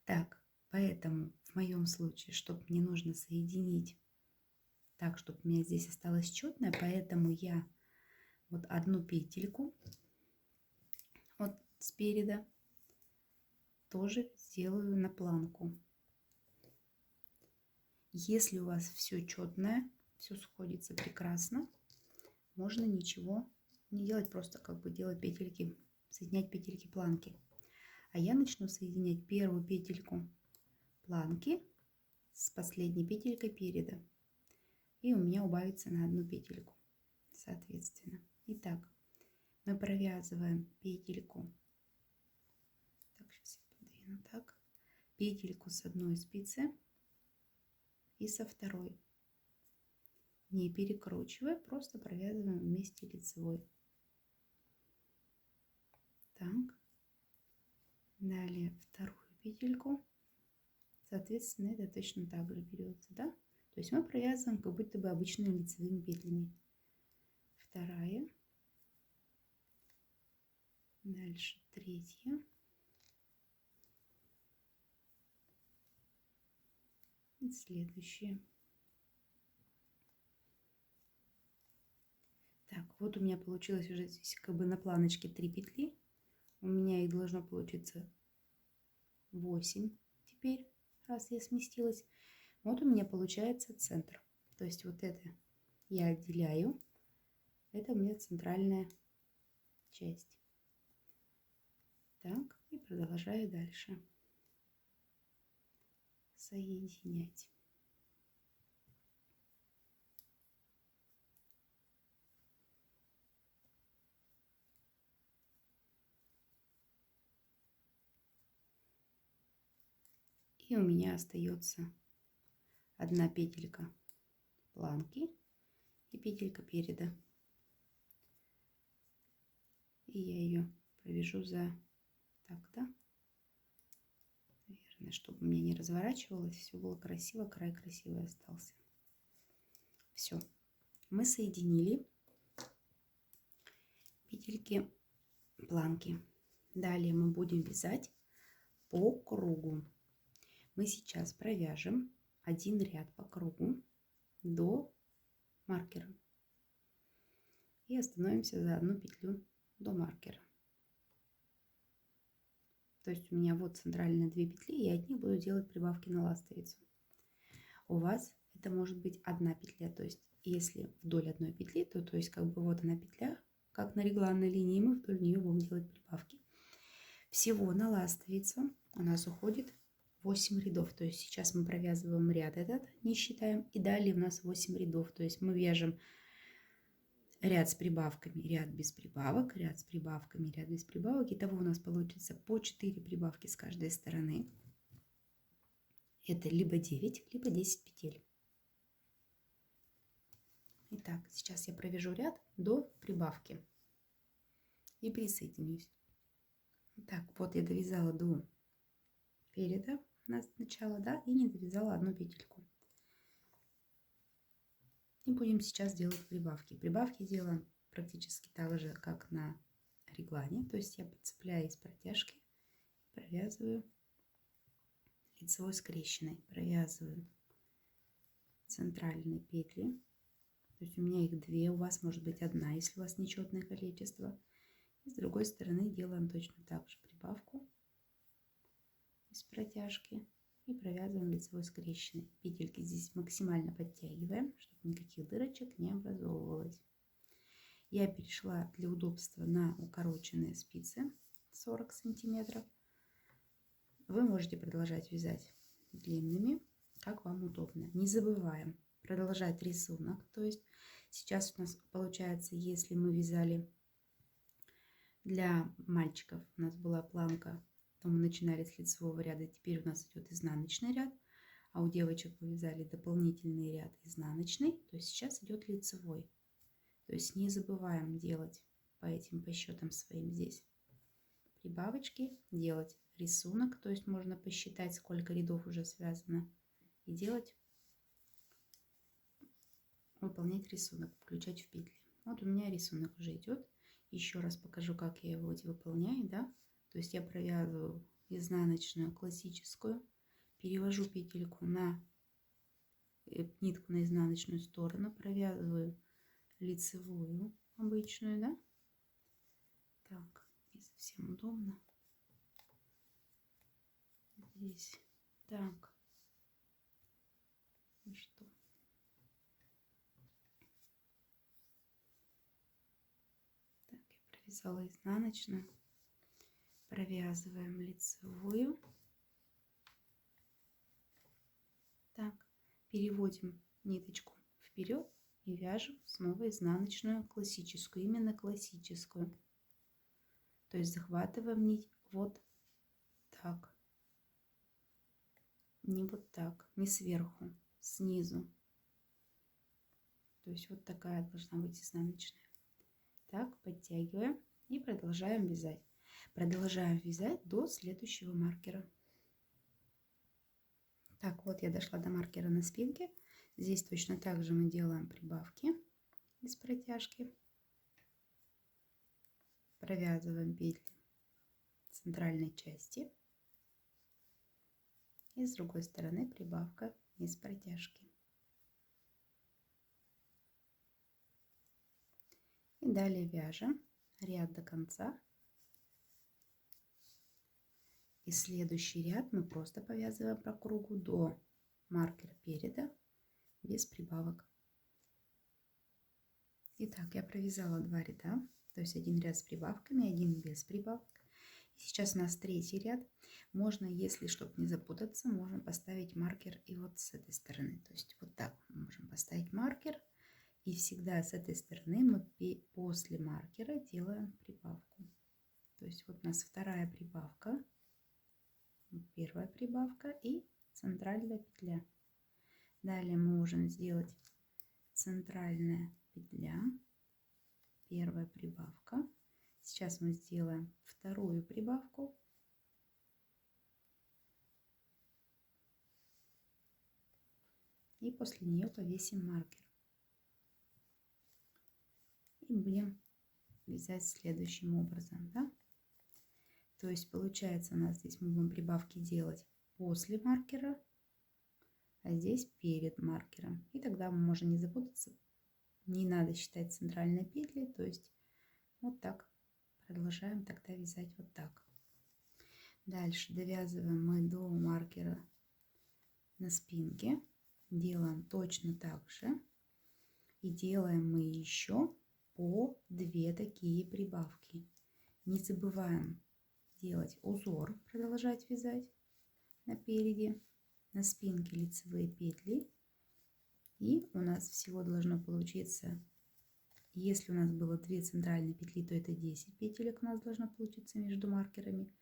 Так, поэтому в моем случае, чтобы мне нужно соединить так, чтобы у меня здесь осталось четное, поэтому я вот одну петельку вот спереда тоже сделаю на планку. Если у вас все четное, все сходится прекрасно, можно ничего не делать, просто как бы делать петельки, соединять петельки планки. А я начну соединять первую петельку планки с последней петелькой переда. И у меня убавится на одну петельку, соответственно. Итак, мы провязываем петельку. Так, сейчас я подвину так. Петельку с одной спицы и со второй. Не перекручивая, просто провязываем вместе лицевой. Так. Далее вторую петельку. Соответственно, это точно так же берется, да? То есть мы провязываем как будто бы обычными лицевыми петлями. Вторая. Дальше третья. И следующая. Так, вот у меня получилось уже здесь как бы на планочке 3 петли. У меня их должно получиться 8 теперь, раз я сместилась. Вот у меня получается центр. То есть вот это я отделяю. Это у меня центральная часть. Так, и продолжаю дальше соединять. И у меня остается одна петелька планки и петелька переда. И я ее провяжу за так, да? Наверное, чтобы мне не разворачивалось, все было красиво, край красивый остался. Все, мы соединили петельки планки. Далее мы будем вязать по кругу. Мы сейчас провяжем один ряд по кругу до маркера и остановимся за одну петлю до маркера. То есть у меня вот центральные 2 петли, и от них буду делать прибавки на ластовицу. У вас это может быть одна петля, то есть если вдоль одной петли, то есть как бы вот она петля, как на регланной линии, мы вдоль нее будем делать прибавки. Всего на ластовицу у нас уходит 8 рядов, то есть сейчас мы провязываем ряд этот, не считаем, и далее у нас 8 рядов, то есть мы вяжем ряд с прибавками, ряд без прибавок, ряд с прибавками, ряд без прибавок. Итого у нас получится по 4 прибавки с каждой стороны. Это либо 9, либо 10 петель. Итак, сейчас я провяжу ряд до прибавки и присоединюсь. Так, вот я довязала до переда начала, да, и не довязала одну петельку. И будем сейчас делать прибавки. Прибавки делаем практически так же, как на реглане. То есть я подцепляю из протяжки, провязываю лицевой скрещенной, провязываю центральные петли. То есть у меня их 2, у вас может быть 1, если у вас нечетное количество. И с другой стороны делаем точно так же прибавку из протяжки и провязываем лицевой скрещенной. Петельки здесь максимально подтягиваем, чтобы никаких дырочек не образовывалось. Я перешла для удобства на укороченные спицы 40 сантиметров. Вы можете продолжать вязать длинными, как вам удобно. Не забываем продолжать рисунок. То есть сейчас у нас получается, если мы вязали для мальчиков, у нас была планка, то мы начинали с лицевого ряда, теперь у нас идет изнаночный ряд. а у девочек вывязали дополнительный ряд изнаночный, то сейчас идет лицевой. То есть не забываем делать по счетам своим здесь прибавочки, делать рисунок, то есть можно посчитать, сколько рядов уже связано, и делать, выполнять рисунок, включать в петли. Вот у меня рисунок уже идет. Еще раз покажу, как я его выполняю, да. То есть я провязываю изнаночную классическую, перевожу петельку на нитку на изнаночную сторону, провязываю лицевую обычную, да. Так, не совсем удобно. Здесь. Так. И что? Так, я провязала изнаночную. Провязываем лицевую. Так, переводим ниточку вперед и вяжем снова изнаночную классическую, именно классическую. То есть захватываем нить вот так. Не вот так, не сверху, снизу. То есть вот такая должна быть изнаночная. Так, подтягиваем и продолжаем вязать. Продолжаем вязать до следующего маркера. Так, вот я дошла до маркера на спинке. Здесь точно так же мы делаем прибавки из протяжки. Провязываем петли центральной части. И с другой стороны прибавка из протяжки. И далее вяжем ряд до конца. И следующий ряд мы просто повязываем по кругу до маркера переда без прибавок. Итак, я провязала 2 ряда, то есть один ряд с прибавками, один без прибавок. И сейчас у нас третий ряд. Можно, если, чтобы не запутаться, можно поставить маркер и вот с этой стороны. То есть вот так мы можем поставить маркер. И всегда с этой стороны мы после маркера делаем прибавку. То есть вот у нас вторая прибавка, первая прибавка и центральная петля. Далее мы можем сделать центральная петля, первая прибавка. Сейчас мы сделаем вторую прибавку. И после нее повесим маркер. И будем вязать следующим образом, да? То есть получается у нас здесь мы будем прибавки делать после маркера, а здесь перед маркером. И тогда мы можем не запутаться, не надо считать центральные петли, то есть вот так продолжаем тогда вязать вот так. Дальше довязываем мы до маркера на спинке, делаем точно так же и делаем мы еще по 2 такие прибавки. Не забываем делать узор, продолжать вязать на переде, на спинке лицевые петли. И у нас всего должно получиться, если у нас было 2 центральные петли, то это 10 петелек у нас должно получиться между маркерами.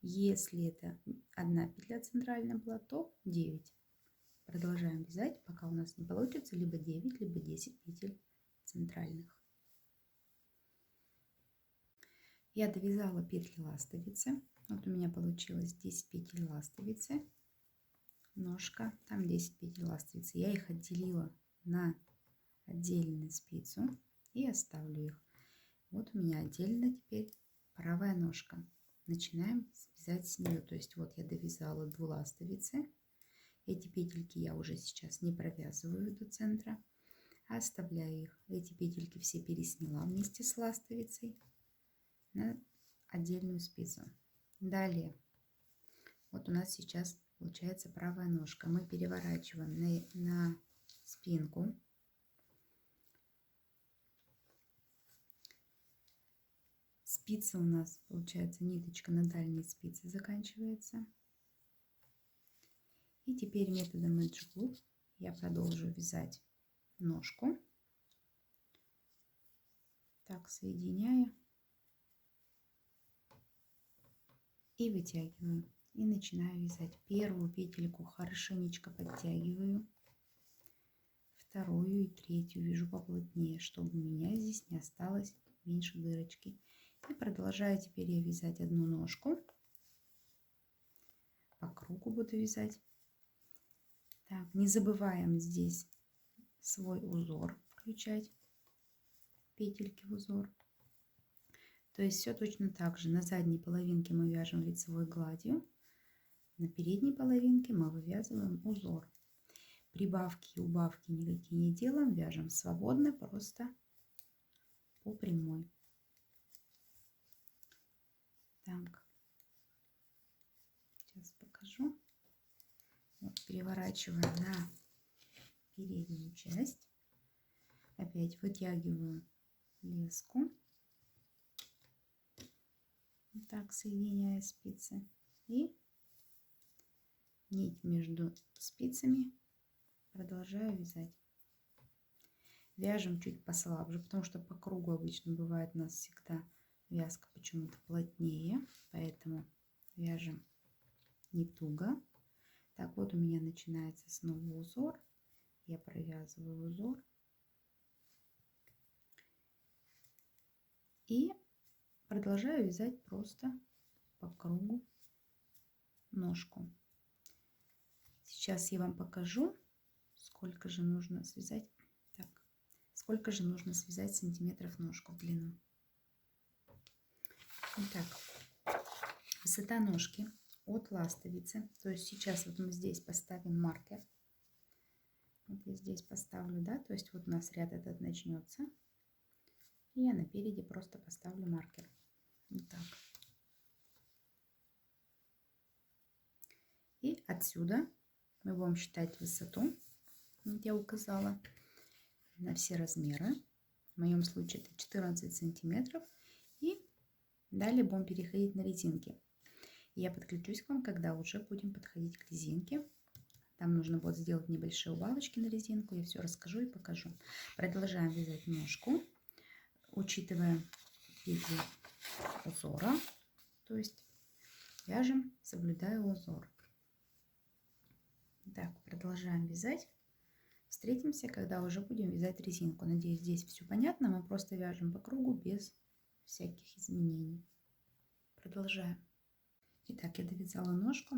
Если это 1 петля центральная была, то 9. Продолжаем вязать, пока у нас не получится либо 9, либо 10 петель центральных. Я довязала петли ластовицы. Вот у меня получилось 10 петель ластовицы. Ножка, там 10 петель ластовицы. Я их отделила на отдельную спицу и оставлю их. Вот у меня отдельно теперь правая ножка. Начинаем вязать с нее. То есть вот я довязала 2 ластовицы. Эти петельки я уже сейчас не провязываю до центра, а оставляю их. Эти петельки все пересняла вместе с ластовицей на отдельную спицу. Далее, вот у нас сейчас получается правая ножка. Мы переворачиваем на спинку. Спица у нас получается, ниточка на дальней спице заканчивается. И теперь методом Edge Glue я продолжу вязать ножку. Так, соединяю и вытягиваю. И начинаю вязать. Первую петельку хорошенечко подтягиваю. Вторую и третью вяжу поплотнее, чтобы у меня здесь не осталось меньше дырочки. И продолжаю теперь я вязать одну ножку. По кругу буду вязать. Так, не забываем здесь свой узор включать. Петельки в узор. То есть все точно так же. На задней половинке мы вяжем лицевой гладью. На передней половинке мы вывязываем узор. Прибавки и убавки никакие не делаем. Вяжем свободно, просто по прямой. Так. Сейчас покажу. Вот, переворачиваем на переднюю часть. Опять вытягиваю леску. Вот так соединяя спицы. И нить между спицами продолжаю вязать. Вяжем чуть послабже, потому что по кругу обычно бывает у нас всегда вязка почему-то плотнее. Поэтому вяжем не туго. Так, вот у меня начинается снова узор. Я провязываю узор. И продолжаю вязать просто по кругу ножку. Сейчас я вам покажу, сколько же нужно связать. Так, сколько же нужно связать сантиметров ножку в длину. Итак, высота ножки от ластовицы. То есть сейчас вот мы здесь поставим маркер. Вот я здесь поставлю, да, то есть вот у нас ряд этот начнется. И я напереди просто поставлю маркер. Вот так. И отсюда мы будем считать высоту. Вот я указала на все размеры. В моем случае это 14 сантиметров. И далее будем переходить на резинки. Я подключусь к вам, когда уже будем подходить к резинке. Там нужно будет сделать небольшие убавочки на резинку. Я все расскажу и покажу. Продолжаем вязать ножку, учитывая петли узора. То есть вяжем, соблюдая узор. Так, продолжаем вязать. Встретимся, когда уже будем вязать резинку. Надеюсь, здесь все понятно. Мы просто вяжем по кругу без всяких изменений. Продолжаем. Итак, я довязала ножку.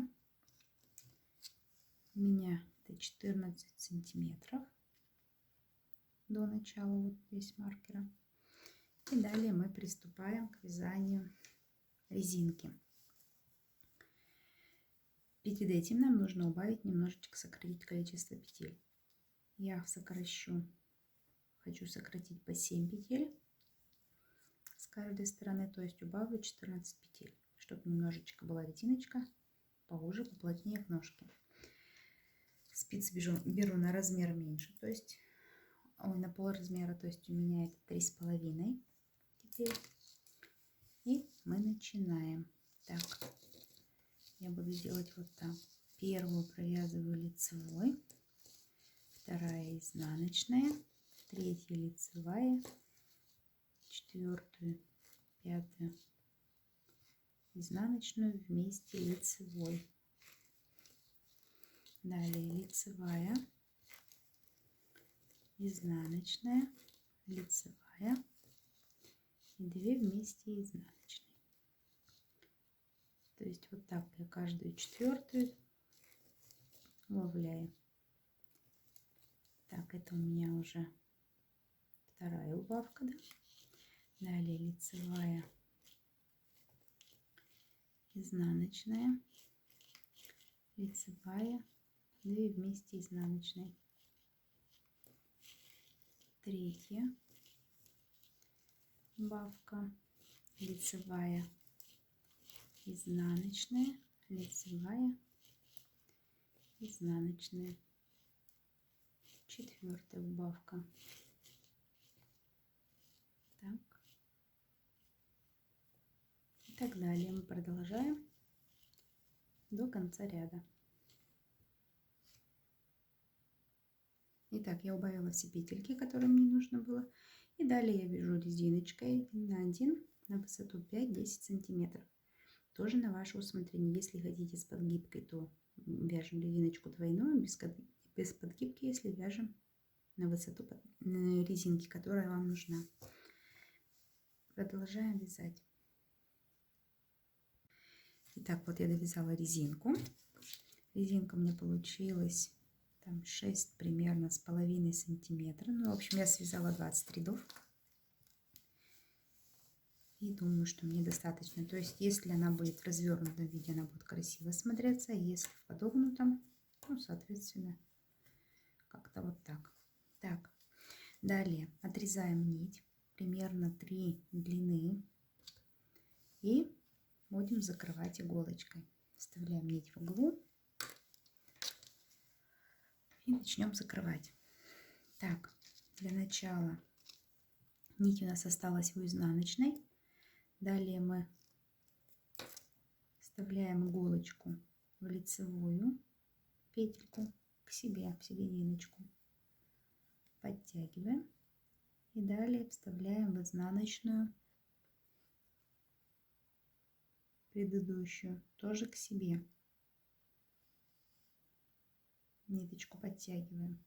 У меня это 14 сантиметров до начала вот здесь маркера. И далее мы приступаем к вязанию резинки. Перед этим нам нужно убавить немножечко, сократить количество петель. Я хочу сократить по 7 петель с каждой стороны, то есть убавлю 14 петель, чтобы немножечко была резиночка поуже, поплотнее к ножке. Спицы беру на размер меньше, то есть на пол размера, то есть у меня это 3,5 теперь. И мы начинаем. Так, я буду делать вот так. Первую провязываю лицевой, вторая изнаночная, третья лицевая, четвертую, пятую изнаночную вместе лицевой. Далее лицевая, изнаночная, лицевая и 2 вместе изнаночные. То есть вот так я каждую четвертую убавляю. Так, это у меня уже вторая убавка, да? Далее лицевая, изнаночная, лицевая, 2 вместе изнаночной. Третья убавка, лицевая, изнаночная, лицевая, изнаночная. Четвертая убавка. Так. И так далее. Мы продолжаем до конца ряда. Итак, я убавила все петельки, которые мне нужно было. И далее я вяжу резиночкой 1 на 1 на высоту 5-10 сантиметров. тоже на ваше усмотрение. Если хотите с подгибкой, то вяжем резиночку двойную, без подгибки, если вяжем на высоту резинки, которая вам нужна. Продолжаем вязать. Итак, вот я довязала резинку. Резинка у меня получилась там 6 примерно с половиной сантиметра. Ну, в общем, я связала 20 рядов. И думаю, что мне достаточно. То есть, если она будет в развернутом виде, она будет красиво смотреться. Если в подогнутом, ну, соответственно, как-то вот так. Так, далее отрезаем нить примерно 3 длины и будем закрывать иголочкой. Вставляем нить в углу и начнем закрывать. Так, для начала нить у нас осталась у изнаночной. Далее мы вставляем иголочку в лицевую петельку к себе, в серединочку. Подтягиваем. И далее вставляем в изнаночную предыдущую, тоже к себе. Ниточку подтягиваем.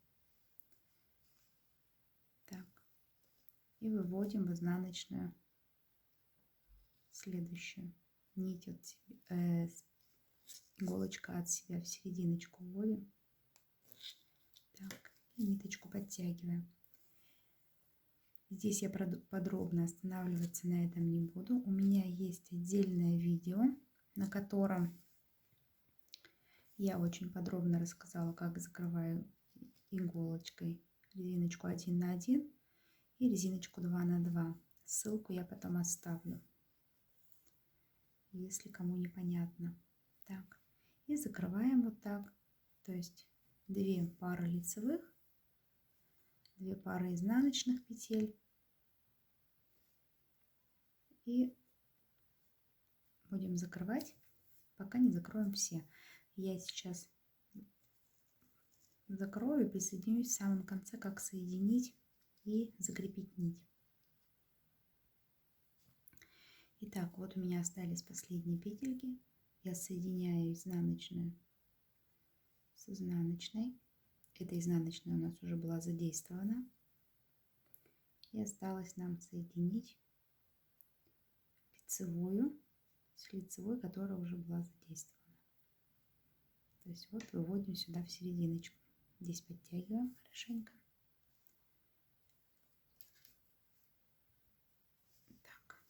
Так. И выводим в изнаночную следующую. Нить от себя, иголочка от себя в серединочку вводим. Так. И ниточку подтягиваем. Здесь я подробно останавливаться на этом не буду. У меня есть отдельное видео, на котором я очень подробно рассказала, как закрываю иголочкой резиночку 1 на 1 и резиночку 2 на 2. Ссылку я потом оставлю, если кому непонятно. Так, и закрываем вот так. То есть 2 пары лицевых, 2 пары изнаночных петель и будем закрывать, пока не закроем все. Я сейчас закрою и присоединюсь в самом конце, как соединить и закрепить нить. Итак, вот у меня остались последние петельки. Я соединяю изнаночную с изнаночной. Эта изнаночная у нас уже была задействована. И осталось нам соединить лицевую с лицевой, которая уже была задействована. То есть вот выводим сюда в серединочку. Здесь подтягиваем хорошенько. Так.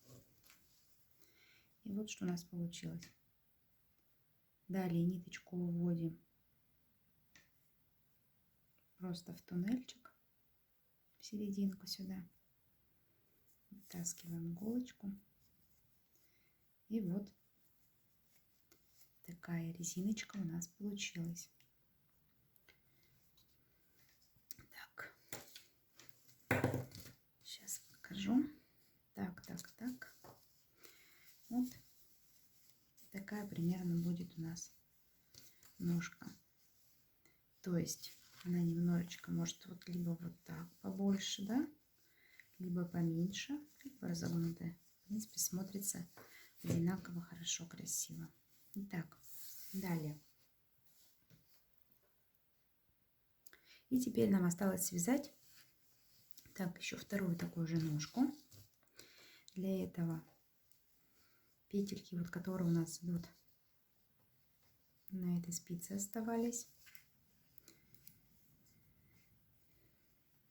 И вот что у нас получилось. Далее ниточку выводим просто в туннельчик, в серединку сюда. Вытаскиваем иголочку. И вот такая резиночка у нас получилась. Так, сейчас покажу. Так. Вот такая примерно будет у нас ножка. То есть она немножечко может вот либо вот так побольше, да, либо поменьше, либо разогнутая. В принципе, смотрится одинаково хорошо, красиво. Итак, далее. И теперь нам осталось связать так еще вторую такую же ножку. Для этого петельки, вот которые у нас идут на этой спице оставались,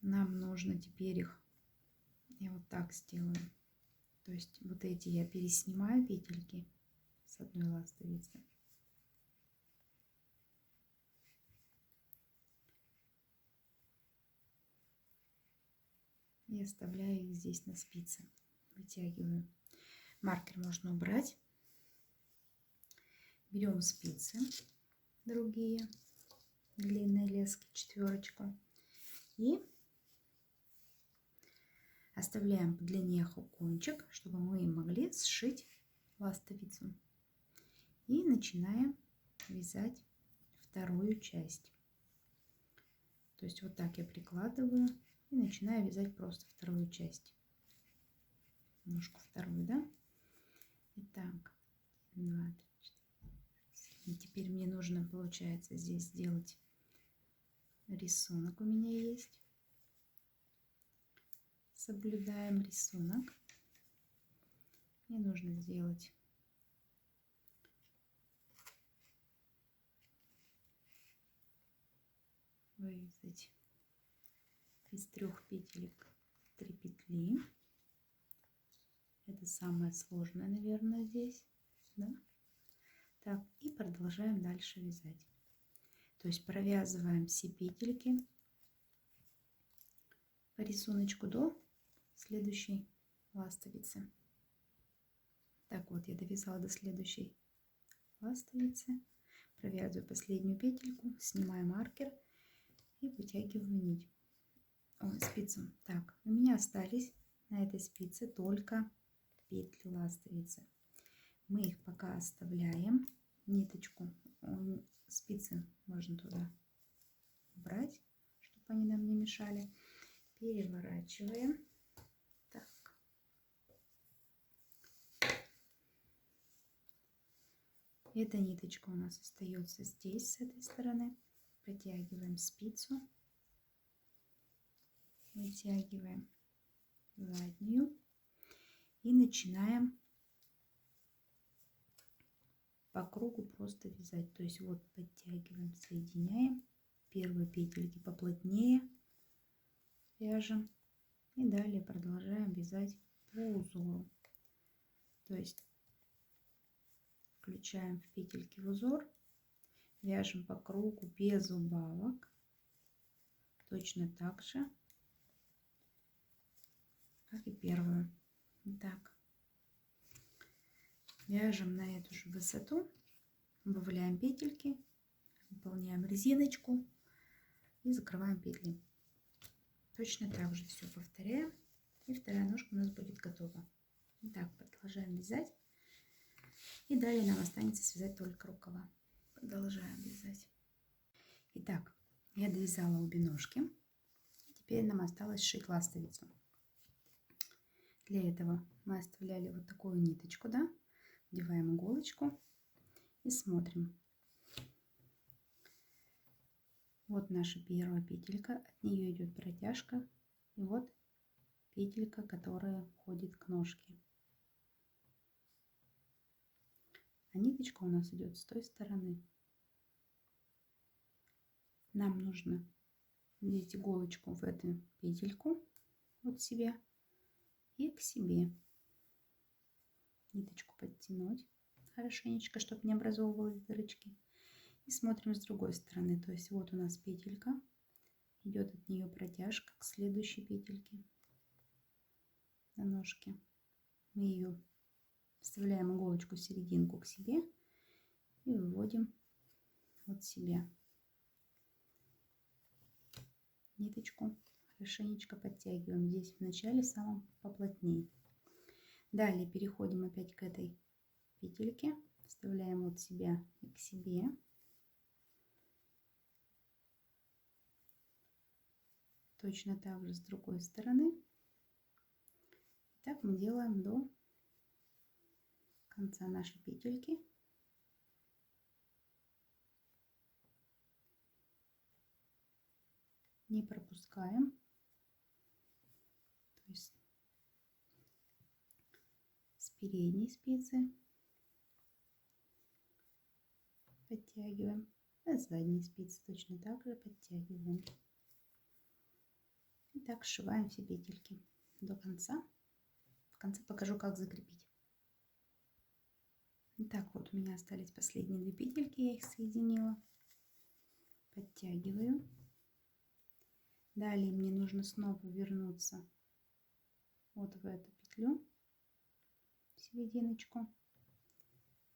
нам нужно теперь их, я вот так сделаю. То есть вот эти я переснимаю петельки с одной ластовицы. И оставляю их здесь на спице. Вытягиваю. Маркер можно убрать. Берем спицы другие, длинные лески, 4, и оставляем по длине кончик, чтобы мы могли сшить ластовицу. И начинаем вязать вторую часть. То есть вот так я прикладываю и начинаю вязать просто вторую часть. Ножку вторую, да? Итак, 2, 3, 4. И теперь мне нужно, получается, здесь сделать рисунок у меня есть. Соблюдаем рисунок. Мне нужно сделать вывязать из 3 петелек 3 петли. Это самое сложное, наверное, здесь, да? Так, и продолжаем дальше вязать. То есть провязываем все петельки по рисунку до следующей ластовицы. Так вот, я довязала до следующей ластовицы, провязываю последнюю петельку, снимаю маркер и вытягиваю нить. Ой, спицу. Так, у меня остались на этой спице только петли ластовицы. Мы их пока оставляем. Ниточку, спицы можно туда убрать, чтобы они нам не мешали. Переворачиваем. Так. Эта ниточка у нас остается здесь, с этой стороны. Протягиваем спицу. Вытягиваем заднюю. И начинаем по кругу просто вязать. То есть вот подтягиваем, соединяем. Первые петельки поплотнее вяжем. И далее продолжаем вязать по узору. То есть включаем в петельки в узор. Вяжем по кругу без убавок. Точно так же, как и первую. Итак, вяжем на эту же высоту, убавляем петельки, выполняем резиночку и закрываем петли. Точно так же все повторяем, и вторая ножка у нас будет готова. Итак, продолжаем вязать, и далее нам останется связать только рукава. Продолжаем вязать. Итак, я довязала обе ножки, теперь нам осталось сшить ластовицу. Для этого мы оставляли вот такую ниточку, да? Вдеваем иголочку и смотрим. Вот наша первая петелька, от нее идет протяжка, и вот петелька, которая входит к ножке. А ниточка у нас идет с той стороны. Нам нужно вдеть иголочку в эту петельку от себя и к себе. Ниточку подтянуть хорошенечко, чтобы не образовывались дырочки. И смотрим с другой стороны. То есть вот у нас петелька, идет от нее протяжка к следующей петельке на ножке. Мы ее вставляем иголочку в серединку к себе и выводим от себя. Ниточку хорошенечко подтягиваем здесь в начале самом поплотнее. Далее переходим опять к этой петельке, вставляем от себя и к себе. Точно так же с другой стороны. И так мы делаем до конца нашей петельки. Не пропускаем. То есть с передней спицы подтягиваем, а с задней спицы точно так же подтягиваем. И так сшиваем все петельки до конца. В конце покажу, как закрепить. Итак, вот у меня остались последние 2 петельки, я их соединила. Подтягиваю. Далее мне нужно снова вернуться вот в эту петлю, в серединочку,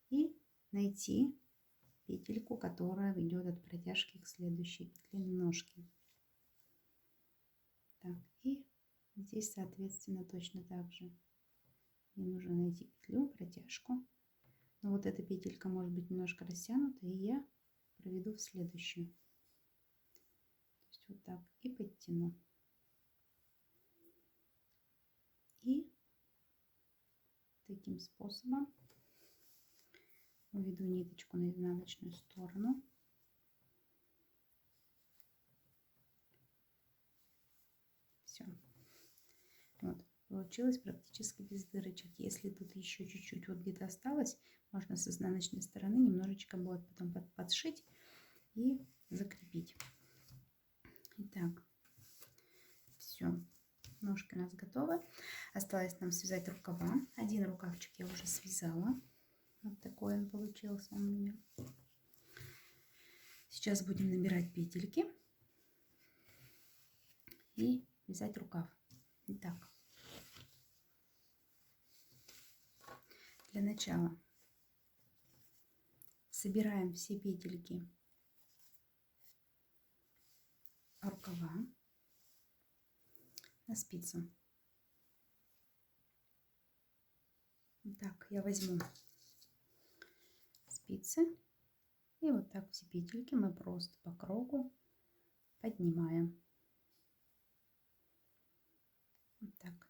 и найти петельку, которая ведет от протяжки к следующей петле ножки. Так, и здесь, соответственно, точно так же мне нужно найти петлю, протяжку. Но вот эта петелька может быть немножко растянута, и я проведу в следующую. То есть вот так и подтяну. И таким способом уведу ниточку на изнаночную сторону. Все. Вот. Получилось практически без дырочек. Если тут еще чуть-чуть вот где-то осталось, можно с изнаночной стороны немножечко будет потом подшить и закрепить. Итак, все. Ножки у нас готовы. Осталось нам связать рукава. Один рукавчик я уже связала. Вот такой он получился у меня. Сейчас будем набирать петельки и вязать рукав. Итак, для начала собираем все петельки рукава на спицу. Так, я возьму спицы и вот так все петельки мы просто по кругу поднимаем. Вот так.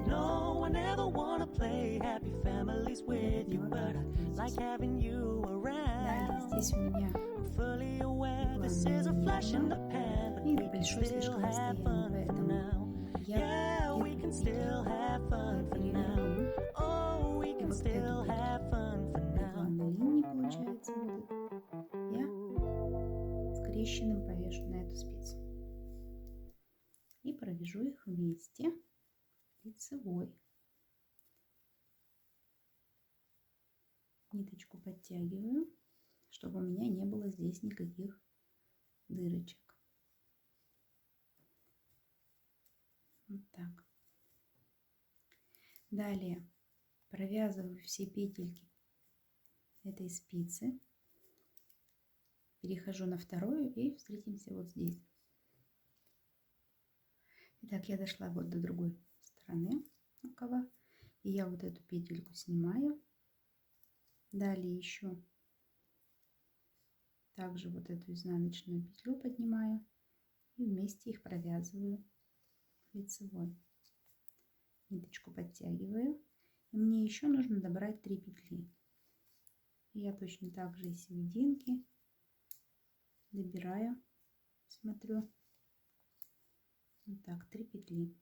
No one ever wanna play happy families with you, but I like having you around. Здесь у меня fully aware this is a flash in the pan, but we can still have fun for now. Yeah, we can still have fun for now. Oh, we can still have fun for now. На линии получается я скрещенным повешу на эту спицу и провяжу их вместе лицевой. Ниточку подтягиваю, чтобы у меня не было здесь никаких дырочек. Вот так. Далее провязываю все петельки этой спицы, перехожу на вторую и встретимся вот здесь. Итак, я дошла вот до другой стороны рукава, и я вот эту петельку снимаю. Далее еще также вот эту изнаночную петлю поднимаю и вместе их провязываю лицевой. Ниточку подтягиваю, и мне еще нужно добрать 3 петли. И я точно так же из серединки добираю, смотрю, вот так 3 петли.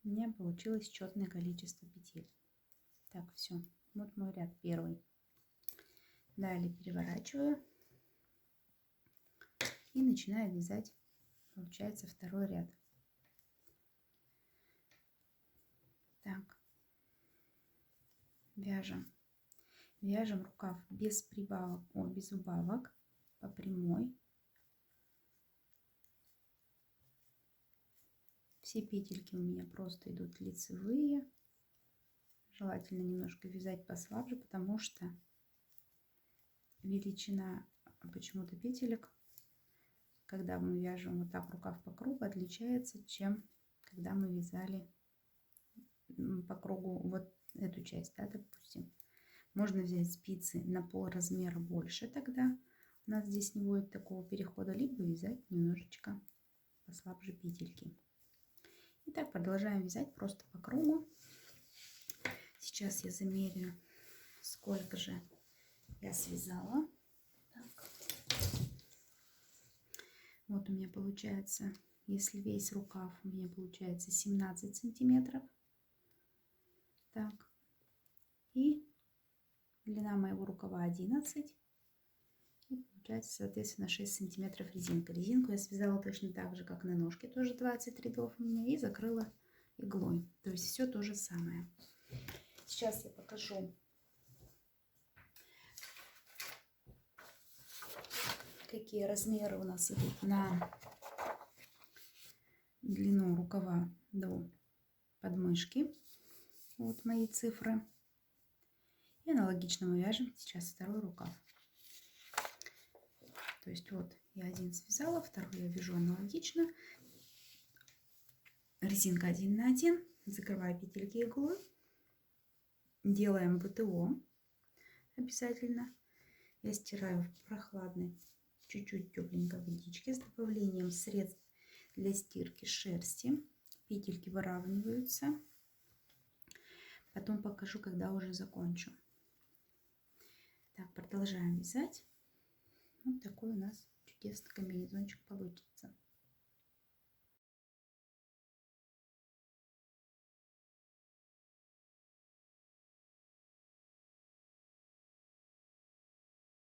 У меня получилось четное количество петель. Так, все, вот мой ряд первый. Далее переворачиваю и начинаю вязать, получается, второй ряд. Так, вяжем рукав без прибавок, без убавок по прямой. Все петельки у меня просто идут лицевые. Желательно немножко вязать послабже, потому что величина почему-то петелек, когда мы вяжем вот так рукав по кругу, отличается, чем когда мы вязали по кругу вот эту часть, да, допустим. Можно взять спицы на пол размера больше, тогда у нас здесь не будет такого перехода, либо вязать немножечко послабже петельки. Итак, продолжаем вязать просто по кругу. Сейчас я замерю, сколько же я связала. Так. Вот у меня получается, если весь рукав, у меня получается 17 сантиметров. Так. И длина моего рукава 11. И получается, соответственно, 6 сантиметров резинка. Резинку я связала точно так же, как на ножке, тоже 20 рядов у меня, и закрыла иглой. То есть все то же самое. Сейчас я покажу, какие размеры у нас идут на длину рукава до подмышки. Вот мои цифры. И аналогично мы вяжем сейчас второй рукав. То есть вот я один связала, второй я вяжу аналогично. Резинка 1 на 1. Закрываю петельки иглой. Делаем ВТО обязательно. Я стираю в прохладной чуть-чуть тепленькой водички с добавлением средств для стирки шерсти. Петельки выравниваются. Потом покажу, когда уже закончу. Так, продолжаем вязать. Вот такой у нас чудесный комбинезончик получится.